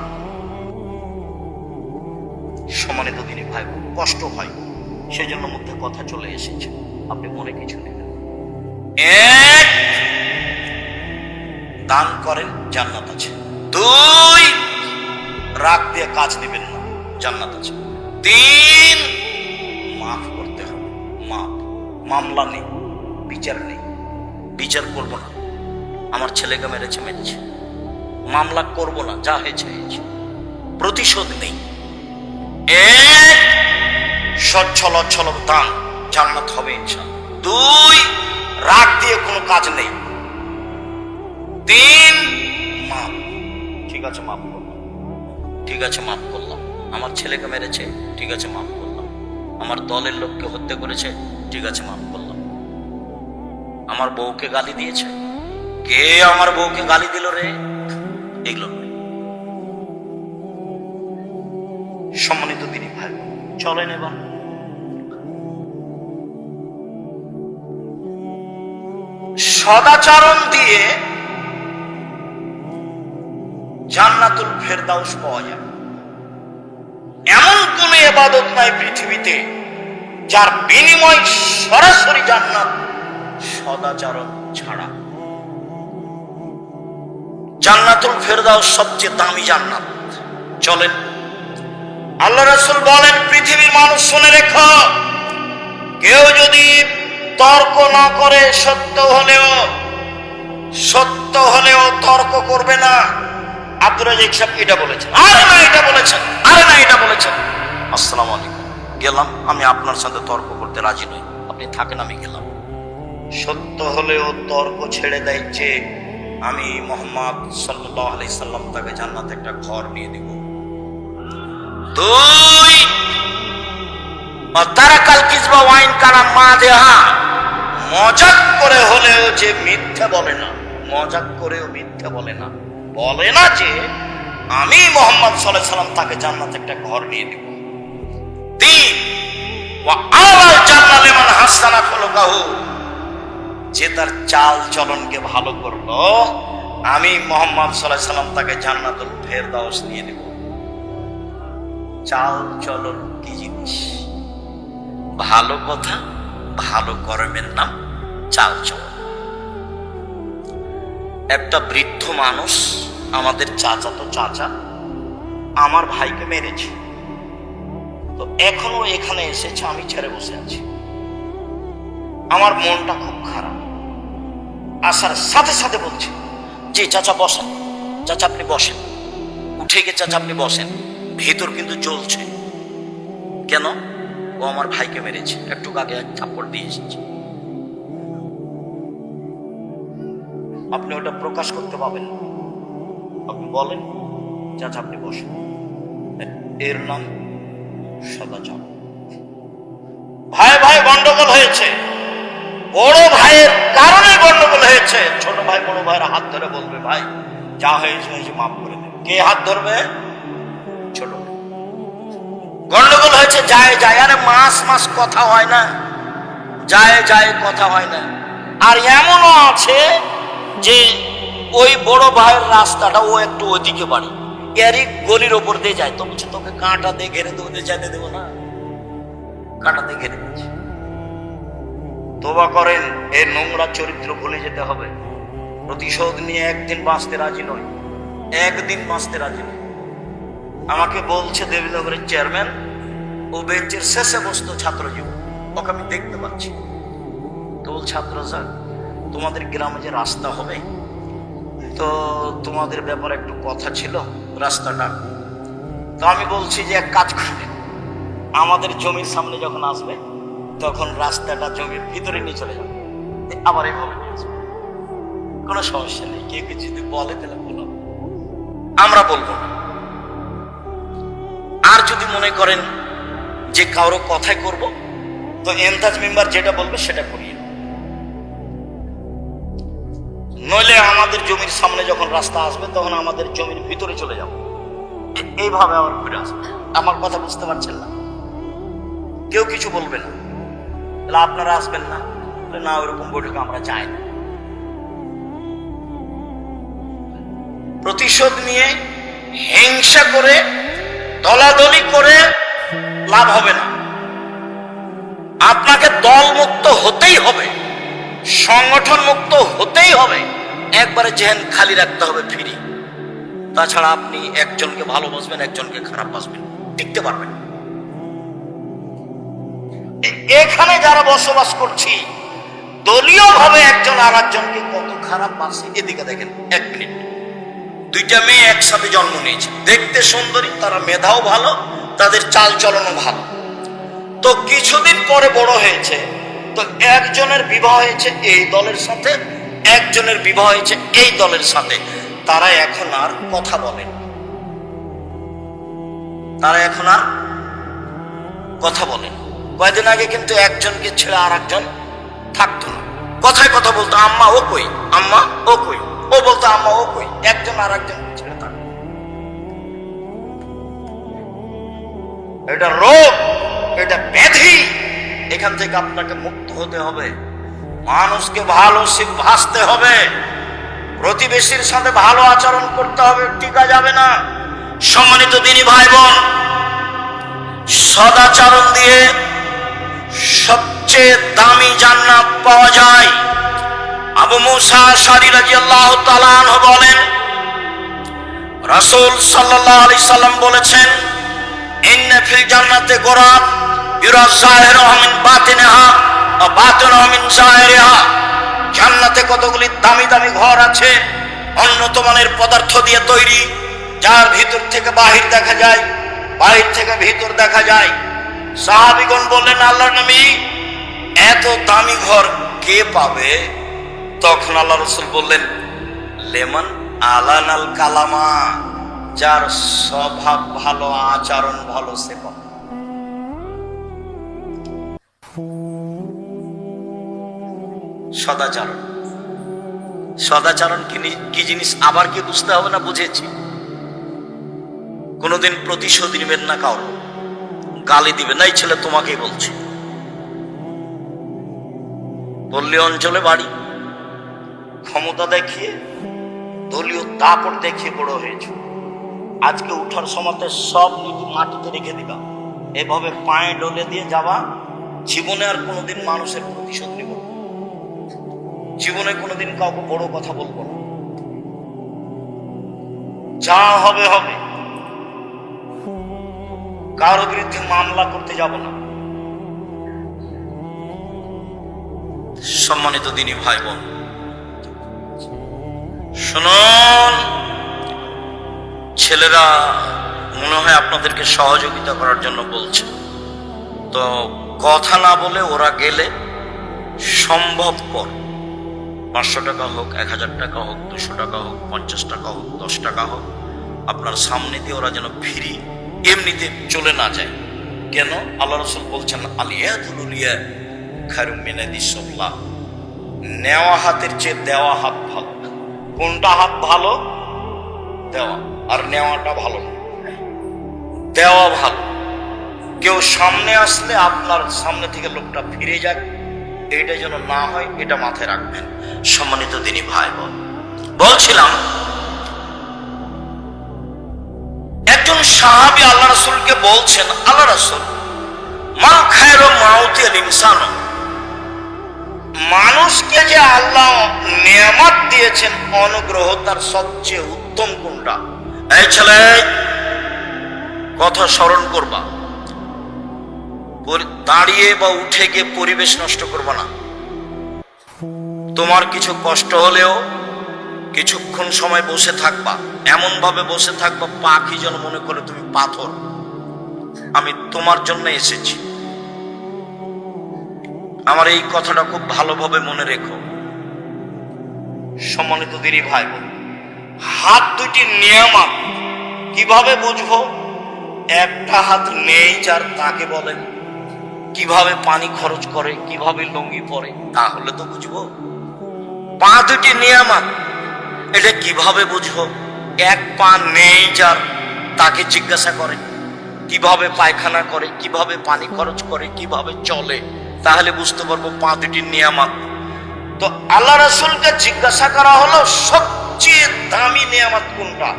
সম্মানিত দিনী ভাই, কষ্ট হয়, সেজন্য মধ্যে কথা চলে এসেছে, আপনি মনে কিছু নেবেন। এক, দান করেন, জান্নাত আছে। দুই, রাগ দিয়ে কাজ নেবেন না, জান্নাত আছে। তিন, মাফ করতে হবে, মাফ। মামলা নেই, বিচার নেই, বিচার করবো না। আমার ছেলেকে মেরেছে, মামলা করব না, যা হয়েছে হয়েছে। প্রতিশোধ নেই। এক, সচ্ছল অচ্ছল দান, জান্নাত হবে ইনশাআল্লাহ। দুই, রাগ দিয়ে কোনো কাজ নেই। তিন, মাফ। ঠিক আছে, মাফ করলাম, ঠিক আছে, মাফ করলাম। আমার ছেলেকে মেরেছে, ঠিক আছে, মাফ করলাম। আমার দলের লোককে হত্যা করেছে, ঠিক আছে, মাফ করলাম। আমার বউকে গালি দিয়েছে, কে আমার বউকে গালি দিল রে, এগুলো নয়। সম্মানিত দিনী ভাই, চলেন এবার সদাচরণ দিয়ে জান্নাতুল ফেরদাউস পাওয়া যায়। এমন কোন ইবাদত নাই পৃথিবীতে যার বিনিময় সরাসরি জান্নাত, সদাচরণ ছাড়া। জান্নাতুল ফেরদাউস সবচেয়ে দামি জান্নাত। চলেন, আল্লাহ রাসূল বলেন, পৃথিবীর মানুষ শুনে রেখো, কেউ যদি তর্ক না করে, সত্য হলেও তর্ক করবে না। আব্দুর রাজ্জাক সাহেব এটা বলেছেন, আরে না এটা বলেছেন, আরে না এটা বলেছেন। আসসালামু আলাইকুম, গেলাম, আমি আপনার সাথে তর্ক করতে রাজি নই, আপনি থাকেন, আমি গেলাম। সত্য হলেও তর্ক ছেড়ে দেয় যে আমি মুহাম্মদ সাল্লাল্লাহু আলাইহি সাল্লাম তাকে জান্নাতে একটা ঘর নিয়ে দিব। দুই, তারাকাল কিসবা ওয়াইন কানা মাযহা, মজাক করে হলেও যে মিথ্যা বলে না, মজাক করেও মিথ্যা বলে না, বলে না যে আমি মুহাম্মদ সাল্লাল্লাহু আলাইহি সাল্লাম তাকে জান্নাতে একটা ঘর নিয়ে দিব। তিন, ওয়া আলাল জান্নাত লিমান হাসানা খুলুকাহু, যে তার চাল চলনকে ভালো করলো, আমি মুহাম্মদ সাল্লাল্লাহু আলাইহি সাল্লাম তাকে জান্নাতুল ফেরদাউস নিয়ে দেব। চাল চলন কি জিনিস? ভালো কথা, ভালো কর্মের নাম চাল চলন। একটা বৃদ্ধ মানুষ, আমাদের চাচা আমার ভাইকে মেরেছে, তো এখনো এখানে এসেছে, আমি ছেড়ে বসে আছি। আমার মনটা খুব খারাপ। আসার সাথে সাথে বলছে, যে চাচা বসেন, চাচা আপনি বসেন, উঠে গিয়ে চাচা আপনি বসেন। ভেতর কিন্তু জ্বলছে। কেন? ও আমার ভাইকে মেরেছে, একটু আগে এক থাপ্পড় দিয়ে এসেছে। আপনি ওটা প্রকাশ করতে পাবেন না, আপনি বলেন চাচা আপনি বসেন। এর নাম সদাচরণ। ভাই ভাই গন্ডগোল হয়েছে, বড় ভাইয়ের কারণে গন্ডগোল হয়েছে। ছোট ভাই বড় ভাইয়ের হাত ধরে বলবে, ভাই যা হয়েছে হয়েছে, মাফ করে দেবে। কে হাত ধরবে? ছোট ভাই। গন্ডগোল হয়েছে, যায় আরে মাস কথা হয় না, যায় কথা হয় না। আর এমনও আছে যে ওই বড় ভাইয়ের রাস্তাটা ও একটু ওইদিকে বাড়ি, এরই গলির ওপর দিয়ে যায়, তো বলছে তোকে কাঁটা দিয়ে ঘেরে দেবো, যেতে দেবো না, কাঁটা দিয়ে ঘেরে দিচ্ছে। তোবা করেন, এর নোংরা চরিত্র ভুলে যেতে হবে। প্রতিশোধ নিয়ে একদিন বাঁচতে রাজি নয়, একদিন বাঁচতে রাজি নয়। আমাকে বলছে দেবীনগরের চেয়ারম্যান, ও বেঞ্চের শেষে বসতো ছাত্র জীবন, ওকে আমি দেখতে পাচ্ছি। তো বল ছাত্র স্যার, তোমাদের গ্রামে যে রাস্তা হবে, তো তোমাদের ব্যাপারে একটু কথা ছিল রাস্তাটা। তো আমি বলছি যে এক কাজ করবে, আমাদের জমির সামনে যখন আসবে তখন রাস্তাটা জমির ভিতরে নিয়ে চলে যাবে, আবার এভাবে নিয়ে আসবে, কোনো সমস্যা নেই। কেউ কিছু যদি বলে তাহলে বলো, আমরা বলবো না। আর যদি মনে করেন যে কারো কথাই করব, তো এন্তাজ মেম্বার যেটা বলবে সেটা করিয়ে, নইলে আমাদের জমির সামনে যখন রাস্তা আসবে তখন আমাদের জমির ভিতরে চলে যাবো, এইভাবে আবার ঘুরে আসবে। আমার কথা বুঝতে পারছেন না? কেউ কিছু বলবে না, তাহলে আপনারা আসবেন না? না, ওইরকম বৈঠক আমরা চাই না। প্রতিশোধ নিয়ে হিংসা করে দলাদলি করে লাভ হবে না। আপনাকে দল মুক্ত হতেই হবে, সংগঠন মুক্ত হতেই হবে, একবারে জেহেন খালি রাখতে হবে, ফ্রি। তাছাড়া আপনি একজনকে ভালোবাসবেন, একজনকে খারাপ বাসবেন, টিকতে পারবেন। এখানে যারা বসবাস করছি, দলীয় ভাবে একজন আর একজনকে কত খারাপ বাসে। এদিকে দেখেন, 1 মিনিট, 2টা মেয়ে একসাথে জন্ম নিয়েছে, দেখতে সুন্দরী, তারা মেধাও ভালো, তাদের চাল চলনও ভালো। তো কিছুদিন পরে বড় হয়েছে, তো একজনের বিবাহ হয়েছে এই দলের সাথে, একজনের বিবাহ হয়েছে এই দলের সাথে। তারা এখন আর কথা বলেন, তারা এখন আর কথা বলেন। কয়েকদিন আগে কিন্তু একজনকে ছেড়ে আর একজন থাকতো না, কথায় কথা বলতো, আম্মা ও কই, আম্মা ও কই, ও বলতো আম্মা ও কই, একজন আর একজন ছেড়ে থাকতো। এটা রোগ, এটা ব্যাধি। এখান থেকে আপনাকে মুক্ত হতে হবে। মানুষকে ভালো ভাসতে হবে, প্রতিবেশীর সাথে ভালো আচরণ করতে হবে, টিকা যাবে না। সম্মানিত দিনী ভাই বোন, সদাচরণ দিয়ে সবচেয়ে দামি জান্নাত পাওয়া যায়। আবু মুসা আশআরী রাদিয়াল্লাহু তাআলা আনহু বলেন, রাসূল সাল্লাল্লাহু আলাইহি সাল্লাম বলেছেন, ইন্না ফিল জান্নাতি গুরাব ইউরা যাহিরুহা মিন বাতিনিহা ওয়া বাতিনুহা মিন যাহিরিহা। জান্নাতে কতগুলি দামি দামি ঘর আছে, উন্নত মানের পদার্থ দিয়ে তৈরি, যার ভিতর থেকে বাহির দেখা যায়, বাহির থেকে ভিতর দেখা যায়। সাহাবীগণ বললেন, আল্লাহর নবী, এত দামি ঘর কে পাবে? তখন আল্লাহ রাসূল বললেন, লেমান আলানাল কালামা, যার স্বভাব ভালো, আচরণ ভালো, সে পাবে। সদাচরণ, সদাচরণ কি জিনিস আবার কি বুঝতে হবে না? বুঝেছি। কোনোদিন প্রতিশোধ নেবেন না, কারো গালি দিবেন না। এই ছেলে তোমাকেই বলছে, পল্লী অঞ্চলে বাড়ি, ক্ষমতা দেখিয়ে, দলীয় দাপট দেখিয়ে বড় হয়েছে। আজকে উঠার সময়তে সব নীতি মাটিতে রেখে দিবা, এভাবে পায়ে ডলে দিয়ে যাবা। জীবনে আর কোনোদিন মানুষের প্রতিশোধ নিব, জীবনে কোনোদিন কাউকে বড় কথা বলবো না। যা হবে হবে, কারো বিরুদ্ধে মামলা করতে যাব না। সম্মানিত দিনী ভাই বোন, শুনুন, ছেলেরা মনে হয় আপনাদেরকে সহযোগিতা করার জন্য বলছে, তো কথা না বলে ওরা গেলে সম্ভবপর 500 টাকা হোক, 1000 টাকা হোক, 200 টাকা হোক, 50 টাকা হোক, 10 টাকা হোক, আপনার সামনে দিয়ে ওরা যেন ফিরি এমনিতে চলে না যায়। কেন? আল্লাহ রাসূল বলছেন, আলিয়াতুলিয়া খায়রুম মিনাদিস সাফলা, নেওয়া হাতের চেয়ে দেওয়া হাত ভালো। কোনটা হাত ভালো? দেওয়া। আর নেওয়াটা ভালো না, দেওয়া ভালো। কেউ সামনে আসলে আপনার সামনে থেকে লোকটা ফিরে যাক, এইটা যেন না হয়, এটা মাথায় রাখবেন। সম্মানিত দিনী ভাই বোন, বলছিলাম একজন সাহাবী আল্লাহ রাসূলকে বলছেন, আল্লাহ রাসূল, মা খায়রু মাউতিল ইনসান, মানুষকে যে আল্লাহ নিয়ামত দিয়েছেন, অনুগ্রহ, তার সবচেয়ে উত্তম কোনটা? এই ছেলে, কথা স্মরণ করবা, দাঁড়িয়ে বা উঠে গিয়ে পরিবেশ নষ্ট করবা না। তোমার কিছু কষ্ট হলেও কিছুক্ষণ সময় বসে থাকবা, এমন ভাবে বসে থাকবা পাখি যেন মনে করে তুমি পাথর, আমি তোমার জন্য এসেছি। আমার এই কথাটা খুব ভালোভাবে মনে রেখো। সম্মানিত দিনী ভাই বোন, হাত দুটি নিয়ামত কিভাবে বুঝবো? একটা হাত নেই যার, তাকে বলেন কিভাবে পানি খরচ করে, কিভাবে লুঙ্গি পরে, তাহলে তো বুঝবো। পা দুটি নিয়ামত, এটা কিভাবে বুঝবো? এক পা নেই যার, তাকে জিজ্ঞাসা করে কিভাবে পায়খানা করে, কিভাবে পানি খরচ করে, কিভাবে চলে, তাহলে বুঝতে পারবো পা দুটি নিয়ামত। তো আল্লাহ রাসূলকে জিজ্ঞাসা করা হলো সবচেয়ে দামি নিয়ামত কোনটা?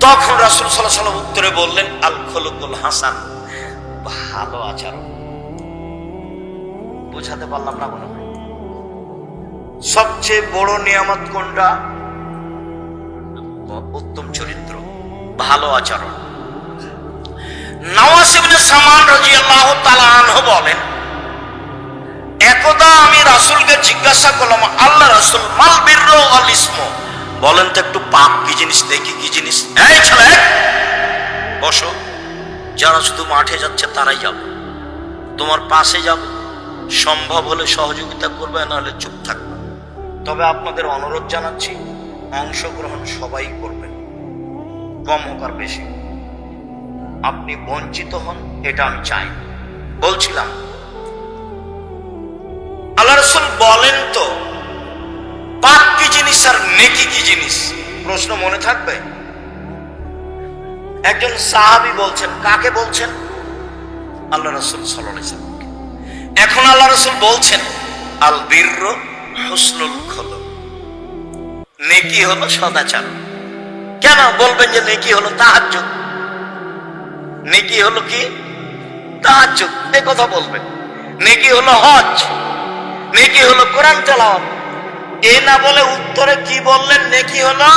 তখন রাসূল সাল্লাল্লাহু আলাইহি ওয়াসাল্লাম উত্তরে বললেন আল খুলুকুল হাসান, ভালো আচরণ। বুঝাতে পারলাম না মনে হয়? সবচেয়ে বড় নিয়ামত কোনটা? উত্তম চরিত্র, ভালো আচরণ। নওয়াস ইবনে সামান রাদিয়াল্লাহু তাআলা আনহু বলেন, একদা আমি রাসূলকে জিজ্ঞাসা করলাম, আল্লাহ রাসূল মাল বিররু ওয়াল ইসমু, বলেন তো একটু পাপ কি জিনিস, দেখি কি জিনিস। এই ছেলে বসো, যারা শুধু মাঠে যাচ্ছে তারাই যাবে, তোমার পাশে যাবে, সম্ভব হলে সহযোগিতা করবে, না হলে চুপ থাকবে। তবে আপনাদের অনুরোধ জানাচ্ছি, অংশগ্রহণ সবাই করবেন, কম হোক আর বেশি। আপনি বঞ্চিত হন এটা আমি চাই। বলছিলাম আল্লাহ রাসূল বলেন তো পাপ কি জিনিস আর নেকি কি জিনিস? প্রশ্ন মনে থাকবে? একজন সাহাবী বলছেন, কাকে বলছেন? আল্লাহ রাসূল সাল্লাল্লাহু আলাইহি ওয়াসাল্লাম। এখন আল্লাহ রাসূল বলছেন আল বিররু হুসনুল খুলুক, নেকি হলো সদাচার। কেন বলবেন যে নেকি হলো তাহাজ্জুদ? নেকি হলো কি? তাহাজ্জুদ, এই কথা বলবেন। নেকি হলো হজ, নেকি হলো কোরআন তেলাওয়াত। এ না বলে উত্তরে কি বললেন? নেকি হলো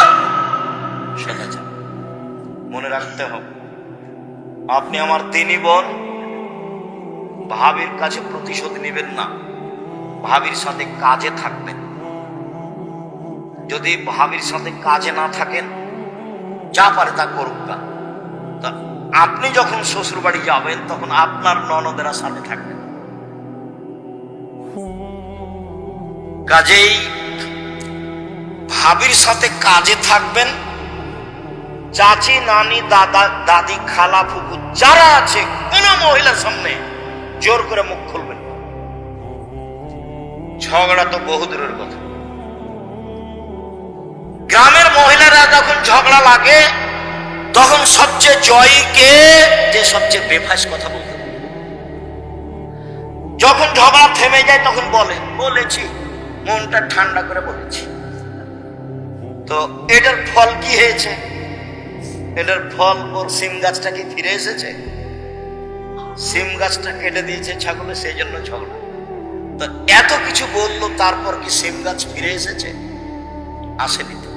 সদাচার। মনে রাখতে হবে, আপনি আমার দিনী বোন, ভাবির কাছে প্রতিশোধ নেবেন না, ভাবির সাথে কাজে থাকবেন। যদি ভাবির সাথে কাজে না থাকেন, যা পারে তা করুক না। তা আপনি যখন শ্বশুর বাড়ি যাবেন তখন আপনার ননদেরা সাথে থাকবেন। কাজেই ভাবির সাথে কাজে থাকবেন। চাচি, নানি, দাদা, দাদি, খালা, ফুফু যারা আছে, কোন মহিলার সামনে জোর করে মুখ খুলবেন। ঝগড়া তো বহু দূরের কথা। গ্রামের মহিলারা যখন ঝগড়া লাগে তখন সবচেয়ে জয়ী কে? যে সবচেয়ে বেফাস কথা বলতে। যখন ঝগড়া থেমে যায় তখন বলেছি, মনটা ঠান্ডা করে বলেছি। তো এটার ফল কি হয়েছে? এটার ফল ওর সিম গাছটা কি ফিরে এসেছে? সিম গাছটা কেটে দিয়েছে ছাগলে, সেই জন্য ঝগড়া। তো এত কিছু বললো, তারপর কি সিম গাছ ফিরে এসেছে? আসেনি তো।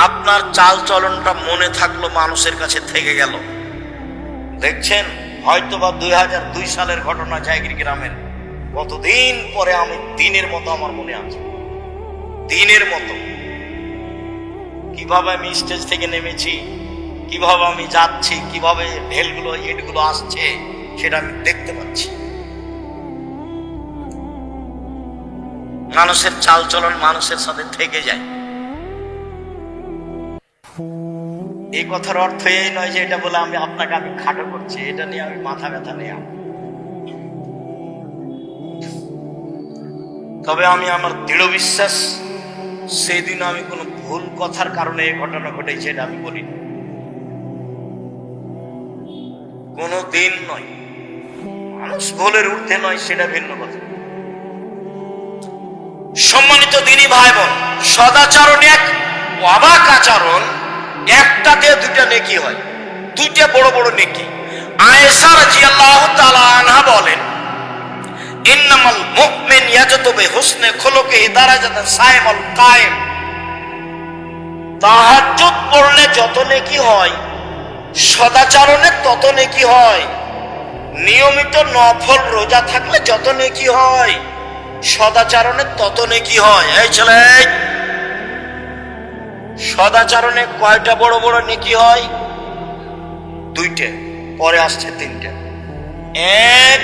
আপনার চাল চলনটা মনে থাকলো, মানুষের কাছে থেকে গেল। দেখছেন হয়তোবা 2002 সালের ঘটনা, জায়গির গ্রামের, কতদিন পরে আমি দিনের মতো আমার মনে আছে। দিনের মতো কিভাবে আমি স্টেজ থেকে নেমেছি, কিভাবে আমি যাচ্ছি, কিভাবে ঢেলগুলো ইটগুলো আসছে, সেটা আমি দেখতে পাচ্ছি। মানুষের চাল চলন মানুষের সাথে থেকে যায়। এই কথার অর্থ এই নয় যে এটা বলে আমি আপনাকে খাটো করছি, এটা নিয়ে আমি মাথা ব্যথা নেই। তবে আমি আমার দৃঢ় বিশ্বাস, সেদিন আমি কোনো ভুল কথার কারণে এই ঘটনা ঘটেছে এটা আমি বলিনি, কোনো দিন নয়। মানুষ ভুলের ঊর্ধ্বে নয়, সেটা ভিন্ন কথা। সম্মানিত দিনী ভাই বোন, সদাচরণ এক অবাক আচরণ, একটাতে দুইটা নেকি হয়, দুইটা বড় বড় নেকি। আয়েশা রাদিয়াল্লাহু তাআলা আনহা বলেন, ইন্নামাল মুমিন ইয়াজতু বিহুসনি খুলুকিহি দারাজাতান সাইমুল কায়েম। তাহাজ্জুদ পড়লে যত নেকি হয়, সদাচরণে তত নেকি হয়। নিয়মিত নফল রোজা থাকলে যত নেকি হয়, সদাচরণে তত নেকি হয়। এই ছেলে, সদাচরণে কয়টা বড় বড় নেকি হয়? দুইটা, পরে আসছে তিনটা। এক,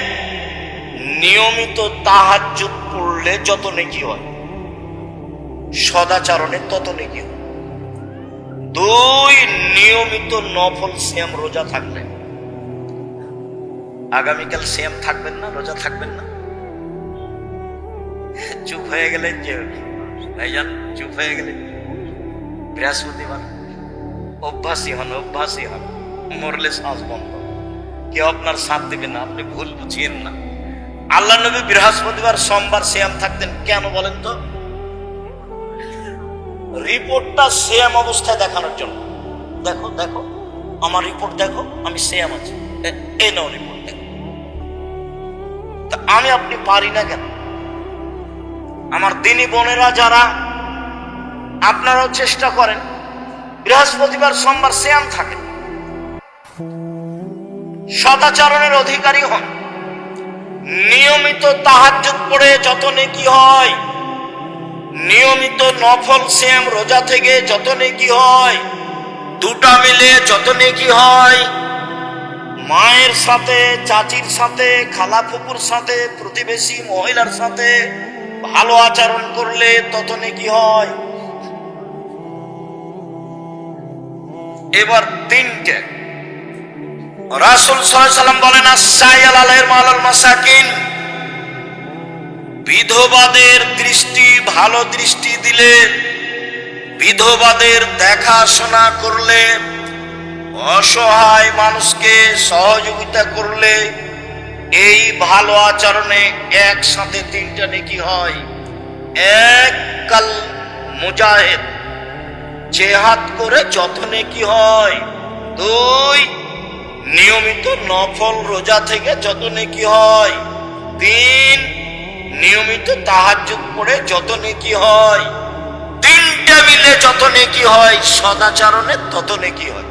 নিয়মিত তাহাজ্জুদ পড়লে যত নেকি হয়, সদাচরণে তত নেকি হয়। দুই, নিয়মিত নফল সিয়াম রোজা থাকলে। আগামীকাল সিয়াম থাকবেন না, রোজা থাকবেন না? চুপ হয়ে গেলেন যে ভাইজান, চুপ হয়ে গেলেন। বৃহস্পতিবার অভ্যাসী হন, মরলে শ্বাস বন্ধ, কেউ আপনার সাথ দেবে না, আপনি ভুল বুঝিয়েন না। আল্লাহ নবী বৃহস্পতিবার সোমবার সিয়াম থাকতেন, কেন বলেন তো? রিপোর্টটা সিয়াম অবস্থায় দেখানোর জন্য। দেখো দেখো আমার রিপোর্ট দেখো, আমি সিয়াম আছি, এই নাও রিপোর্ট দেখো। তা আমি আপনি পারি না কেন? আমার দিনী বোনেরা যারা, আপনারাও চেষ্টা করেন বৃহস্পতিবার সোমবার সিয়াম থাকেন, সদাচরণের অধিকারী হন, নিয়মিত তাহাজ্জুদ পড়ে যত নেকি হয়, নিয়মিত নফল সিয়াম রোজা থেকে যত নেকি হয়, দুটা মিলে যত নেকি হয়, মায়ের সাথে, চাচির সাথে, খালা ফুপুর সাথে, প্রতিবেশী মহিলার সাথে ভালো আচরণ করলে তত নেকি হয়। এবার তিনটে, রাসূল সাল্লাল্লাহু আলাইহি ওয়াসাল্লাম বলেন, আস-সাইয়াল আলাইহিল মালাল মাসাকিন, বিধবাদের দৃষ্টি, ভালো দৃষ্টি দিলে, বিধবাদের দেখাশোনা করলে, অসহায় মানুষকে সহযোগিতা করলে, এই ভালো আচরণে একসাথে তিনটা নেকি হয়। এক, কাল মুজাহিদ, জিহাদ করে যত নেকি হয়। দুই, নিয়মিত নফল রোজা থেকে যত নেকি হয়। তিন, নিয়মিত তাহাজ্জুদ পড়ে যত নেকি হয়। তিনটা মিলে যত নেকি হয়, সদাচরণে তত নেকি হয়।